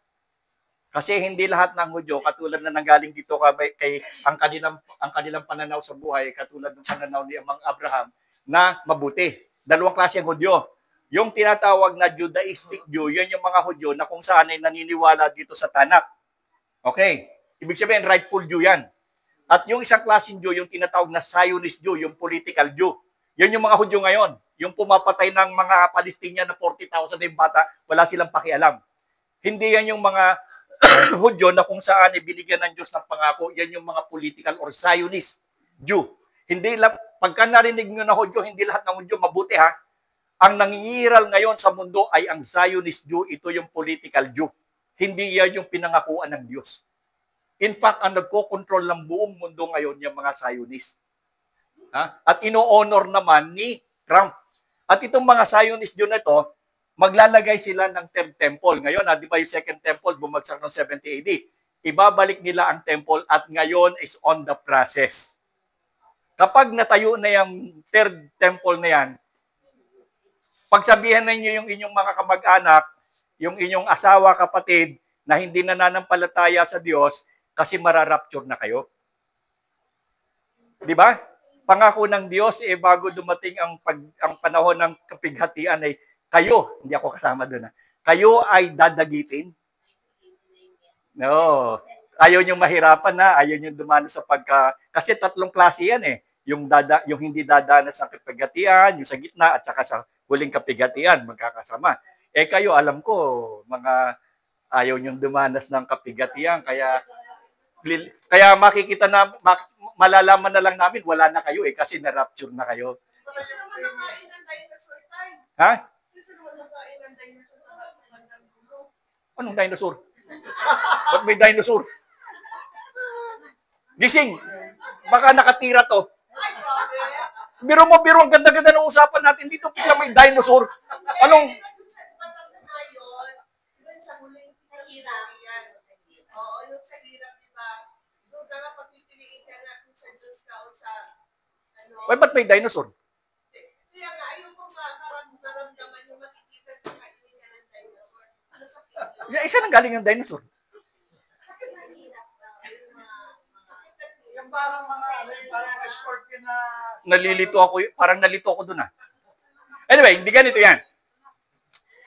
Kasi hindi lahat ng Hudyo, katulad na nanggaling dito kay ang kanilang pananaw sa buhay, katulad ng pananaw ni Amang Abraham, na mabuti. Dalawang klase ang Hudyo. Yung tinatawag na Judaistic Jew, yan yung mga Hudyo na kung saan ay naniniwala dito sa Tanakh. Okay. Ibig sabihin, rightful Jew yan. At yung isang klaseng Jew, yung tinatawag na Zionist Jew, yung political Jew. Yan yung mga Hudyo ngayon. Yung pumapatay ng mga Palestinian na 40,000 na yung bata, wala silang pakialam. Hindi yan yung mga Hudyo na kung saan ibinigyan ng Diyos ng pangako, yan yung mga political or Zionist Jew. Hindi lang, pagka narinig nyo na Hudyo, hindi lahat ng Hudyo mabuti, ha? Ang nangingiral ngayon sa mundo ay ang Zionist Jew, ito yung political Jew. Hindi yan yung pinangakuan ng Diyos. In fact, ang nagko-control ng buong mundo ngayon yung mga Zionist. Ha? At ino-honor naman ni Trump. At itong mga Zionist Jew na ito, maglalagay sila ng temple. Ngayon, di ba yung second temple bumagsak noong 70 AD? Ibabalik nila ang temple at ngayon is on the process. Kapag natayo na yung third temple na yan, pagsabihan ninyo yung inyong mga kamag-anak, yung inyong asawa, kapatid, na hindi nananampalataya sa Diyos kasi mararapture na kayo. Di ba? Pangako ng Diyos, bago dumating ang panahon ng kapighatian ay kayo, hindi ako kasama doon, kayo ay dadagitin. No. Ayaw nyo mahirapan na, ayaw nyo dumana sa kasi tatlong klase yan yung hindi dadana sa kapighatian, yung sa gitna, at saka sa huling kapighatian, magkakasama. Kayo, alam ko, mga ayaw nyo dumanas ng kapighatian, kaya makikita na, malalaman na lang namin, wala na kayo kasi na-rapture na kayo. Ha? Anong dinosaur? Ba't may dinosaur? Gising! Baka nakatira to. Biro mo, ang ganda-ganda ng usapan natin dito, bigla may dinosaur. Anong? Oo, yung sa hirap, di ba? Doon ka nga pagpipiliin ka na kung sa Diyos ka o sa Why, ba't may dinosaur? Kaya nga, ayaw ko maramdaman yung makikita na kainin ka ng dinosaur. Ano sa video? Isa nang galing ang dinosaur. Sakit na hirap na. Yung parang mga scorpion na... Parang nalito ako dun. Anyway, hindi ganito yan.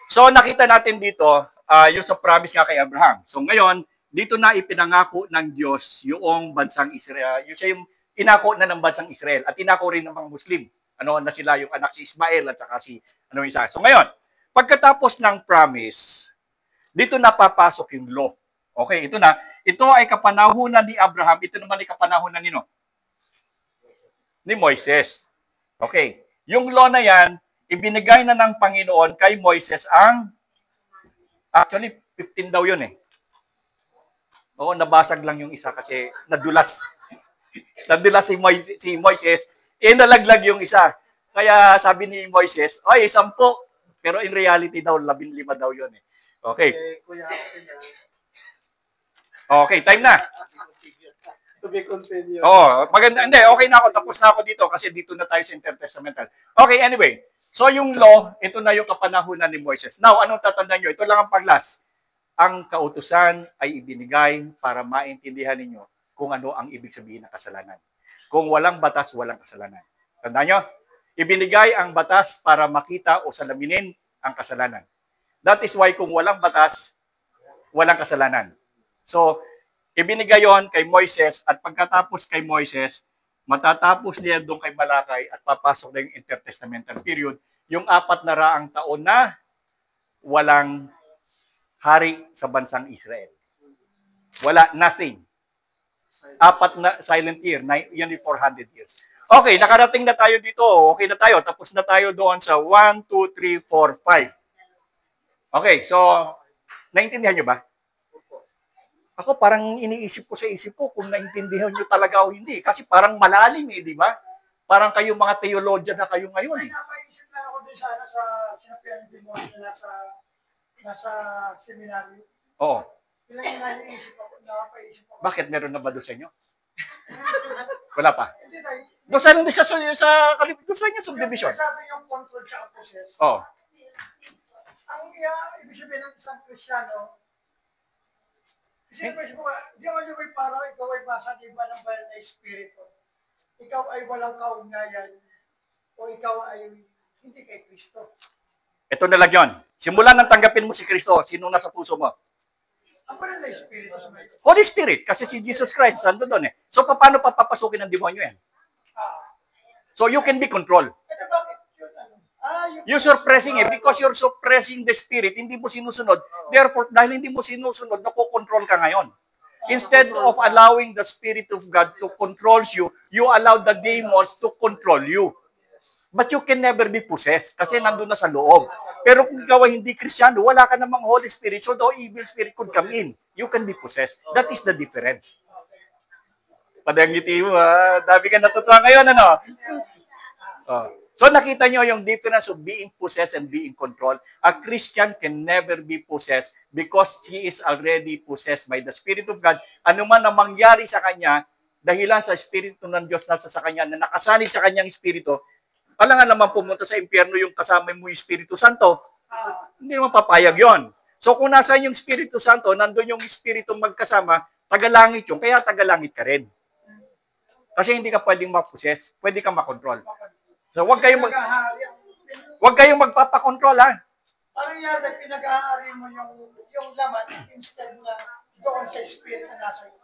So, nakita natin dito, yung sa promise nga kay Abraham. So, ngayon, dito na ipinangako ng Diyos yung bansang Israel. Yung inako na ng bansang Israel at inako rin ng mga Muslim. Na sila yung anak si Ismael at saka si isa. So ngayon, pagkatapos ng promise, dito na papasok yung law. Okay, ito na. Ito ay kapanahunan ni Abraham. Ito naman ay kapanahunan ni Moises. Okay, yung law na yan, ibinigay na ng Panginoon kay Moises actually 15 daw yun Oo, nabasag lang yung isa kasi nadulas. Nadulas si Moises, nalaglag yung isa. Kaya sabi ni Moises, 10. Pero in reality daw, 15 daw yun Okay. Okay, time na. To be continued. Maganda. Hindi, okay na ako. Tapos na ako dito kasi dito na tayo sa intertestamental. Okay, anyway. So yung law, ito na yung kapanahunan ni Moises. Now, anong tatandaan nyo? Ito lang ang paglas. Ang kautusan ay ibinigay para maintindihan ninyo kung ano ang ibig sabihin ng kasalanan. Kung walang batas, walang kasalanan. Tandaan nyo? Ibinigay ang batas para makita o salaminin ang kasalanan. That is why kung walang batas, walang kasalanan. So, ibinigay yon kay Moises at pagkatapos kay Moises, matatapos niya doon kay Malakay at papasok na yung intertestamental period, yung 400 taon na walang hari sa bansang Israel. Wala, nothing. 4 na silent year, yan yung 400 years. Okay, nakarating na tayo dito. Okay na tayo. Tapos na tayo doon sa 1, 2, 3, 4, 5. Okay, so, naintindihan nyo ba? Ako parang iniisip ko sa isip ko kung naintindihan nyo talaga o hindi. Kasi parang malalim eh, di ba? Parang kayo mga theologian na kayo ngayon eh. Ay, napaisip lang ako din sana sa sinapian din mo na nasa seminaryo. Oo. Ilang yung napaisip ako. Bakit? Meron na ba doon sa inyo? Wala pa. Hindi tayo. Doon sa hindi doon sa inyo subdivision. Sabi yung control sa process. Oo. Ang ibig sabihin ng isang Kristiyano, sinabi mo, di ako yung may paro, ikaw ay basa di ba ng banal na espiritu. Ikaw ay walang kaugnayan o ikaw ay hindi kay Kristo. Ito na lang yun. Simula nang tanggapin mo si Kristo, sino nasa puso mo? Ang banal na espiritu sa mga Holy Spirit, kasi si Jesus Christ, sando doon eh. So, paano papapasukin ng demonyo yan? So, you can be controlled. Ito bakit yun? You're suppressing it because you're suppressing the spirit. Hindi mo sinusunod. Therefore, dahil hindi mo sinusunod, nakokontrol ka ngayon. Instead of allowing the Spirit of God to control you, you allow the demons to control you. But you can never be possessed kasi nandun na sa loob. Pero kung ikaw ay hindi Kristyano, wala ka namang Holy Spirit, so the evil spirit could come in. You can be possessed. That is the difference. Padangiti mo, ha? Dami ka natutuwa ngayon, ano? Oh. So nakita nyo yung difference of being possessed and being controlled. A Christian can never be possessed because he is already possessed by the Spirit of God. Ano man ang mangyari sa kanya, dahilan sa Espiritu ng Diyos nasa sa kanya, na nakasanib sa kanyang Espiritu, pala nga naman pumunta sa impyerno yung kasama mo yung Espiritu Santo, hindi naman papayag yon. So kung nasa yung Espiritu Santo, nandun yung Espiritu magkasama, tagalangit yun, kaya tagalangit ka rin. Kasi hindi ka pwedeng ma-possess, pwede kang makontrol. So, wag kayong magpapakontrol, ha? Parang yan, pinag-aari mo yung laman instead na doon sa spirit na nasa iyo.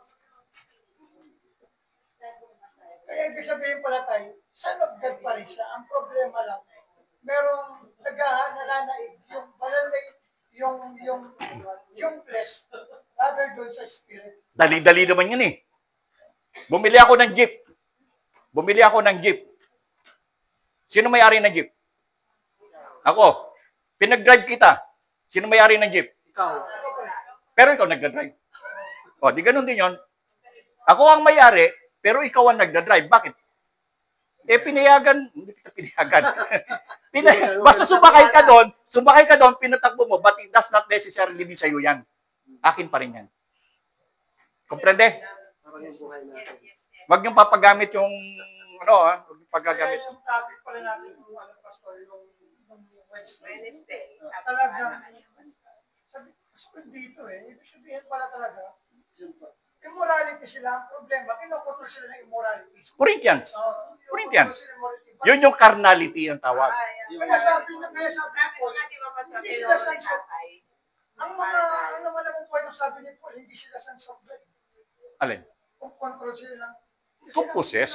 Kaya ibig sabihin pala tayo, son of God pa rin siya. Ang problema lang, merong nananaig yung banal na yung flesh rather doon sa spirit. Dali-dali naman yun eh. Bumili ako ng jeep. Sino may-ari ng jeep? Ako. Pinag-drive kita. Sino may-ari ng jeep? Ikaw. Pero ikaw nagda-drive. O, di ganun din yon. Ako ang may-ari, pero ikaw ang nagda-drive. Bakit? Hindi kita pinayagan. Basta sumakay ka doon, pinatakbo mo, but it does not necessarily be sa'yo yan. Akin pa rin yan. Komprende? Wag niyong papagamit yung paggagamit. Kaya yung topic pala natin kung pastor, yung Wednesday. talagang sabi dito ibig sabihin pala talaga, immorality sila, ang problema, kinokontrol sila ng immorality. Corinthians. Yun yung carnality ang tawag. Kaya sabi ko, hindi sila sons of God. Ang mga, ano man ang point sabi ni Paul, hindi sila sons of God. Alin? Kung control sila ng... Kung possess.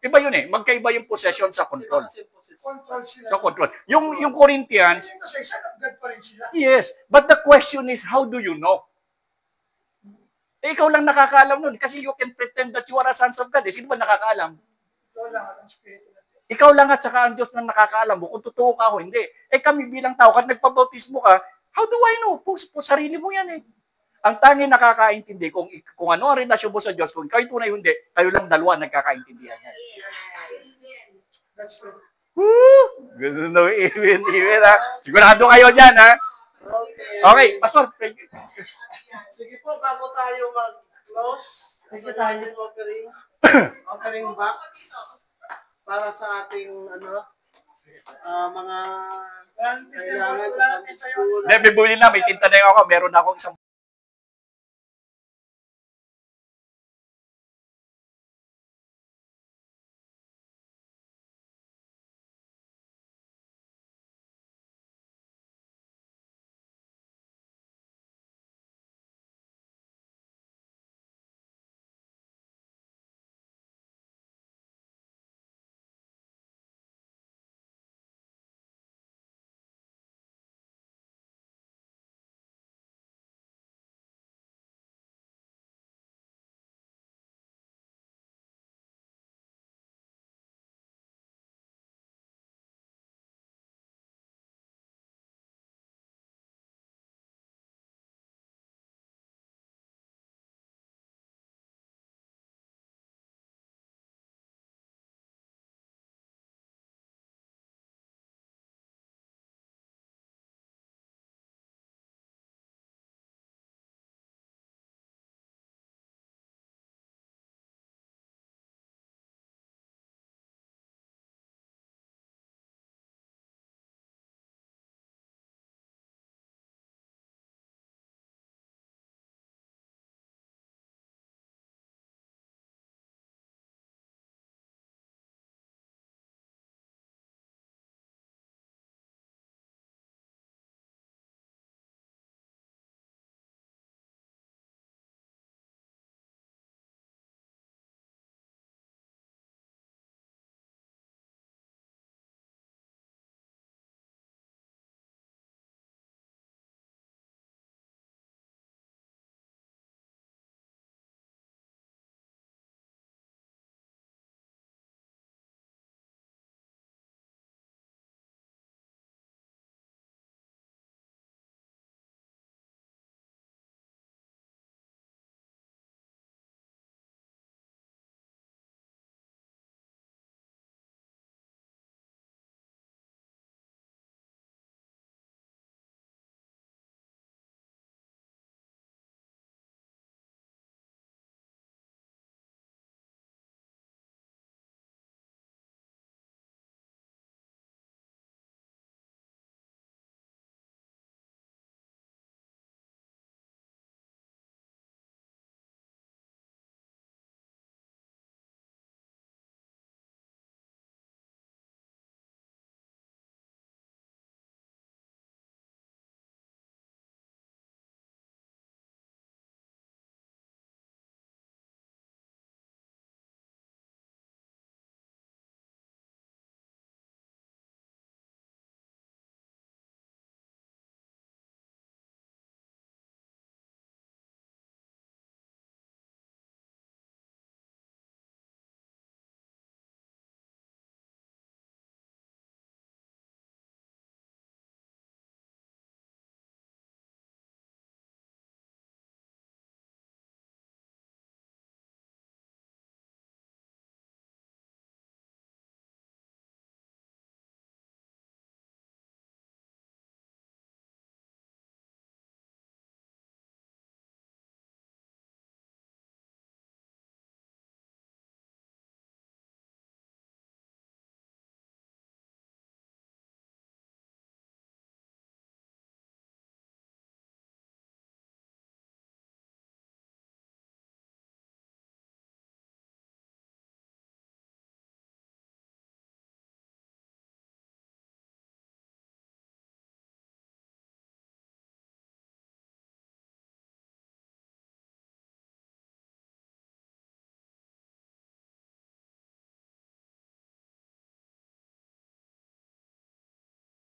Iba yun eh. Magkaiba yung possession sa control. Control sila. Sa control. Yung Corinthians, Kasi ito sa son of God pa rin sila. yes. But the question is, how do you know? Ikaw lang nakakaalam nun. Kasi you can pretend that you are a sons of God. Sino ba nakakaalam? Ito lang ang spirito na Diyos. Ikaw lang at saka ang Diyos na nakakaalam mo kung totoo ka o hindi. Kami bilang tao, kahit nagpabautismo ka, how do I know? Sarili mo yan eh. Ang tanging nakakaintindi kung ano ang relasyon mo sa Diyos, kung ikaw tunay hindi, kayo lang dalawa nagkakaintindihan yan. That's true. Woo! Ganun na, even ha. Sigurado kayo dyan, ha? Okay, Pastor. Sige po, bago tayo mag-close, Sige gusto tayo. natin offering box para sa ating mga kailangan sa Sunday school. Hindi, may bumili na. May tinta na ako. Meron na akong isang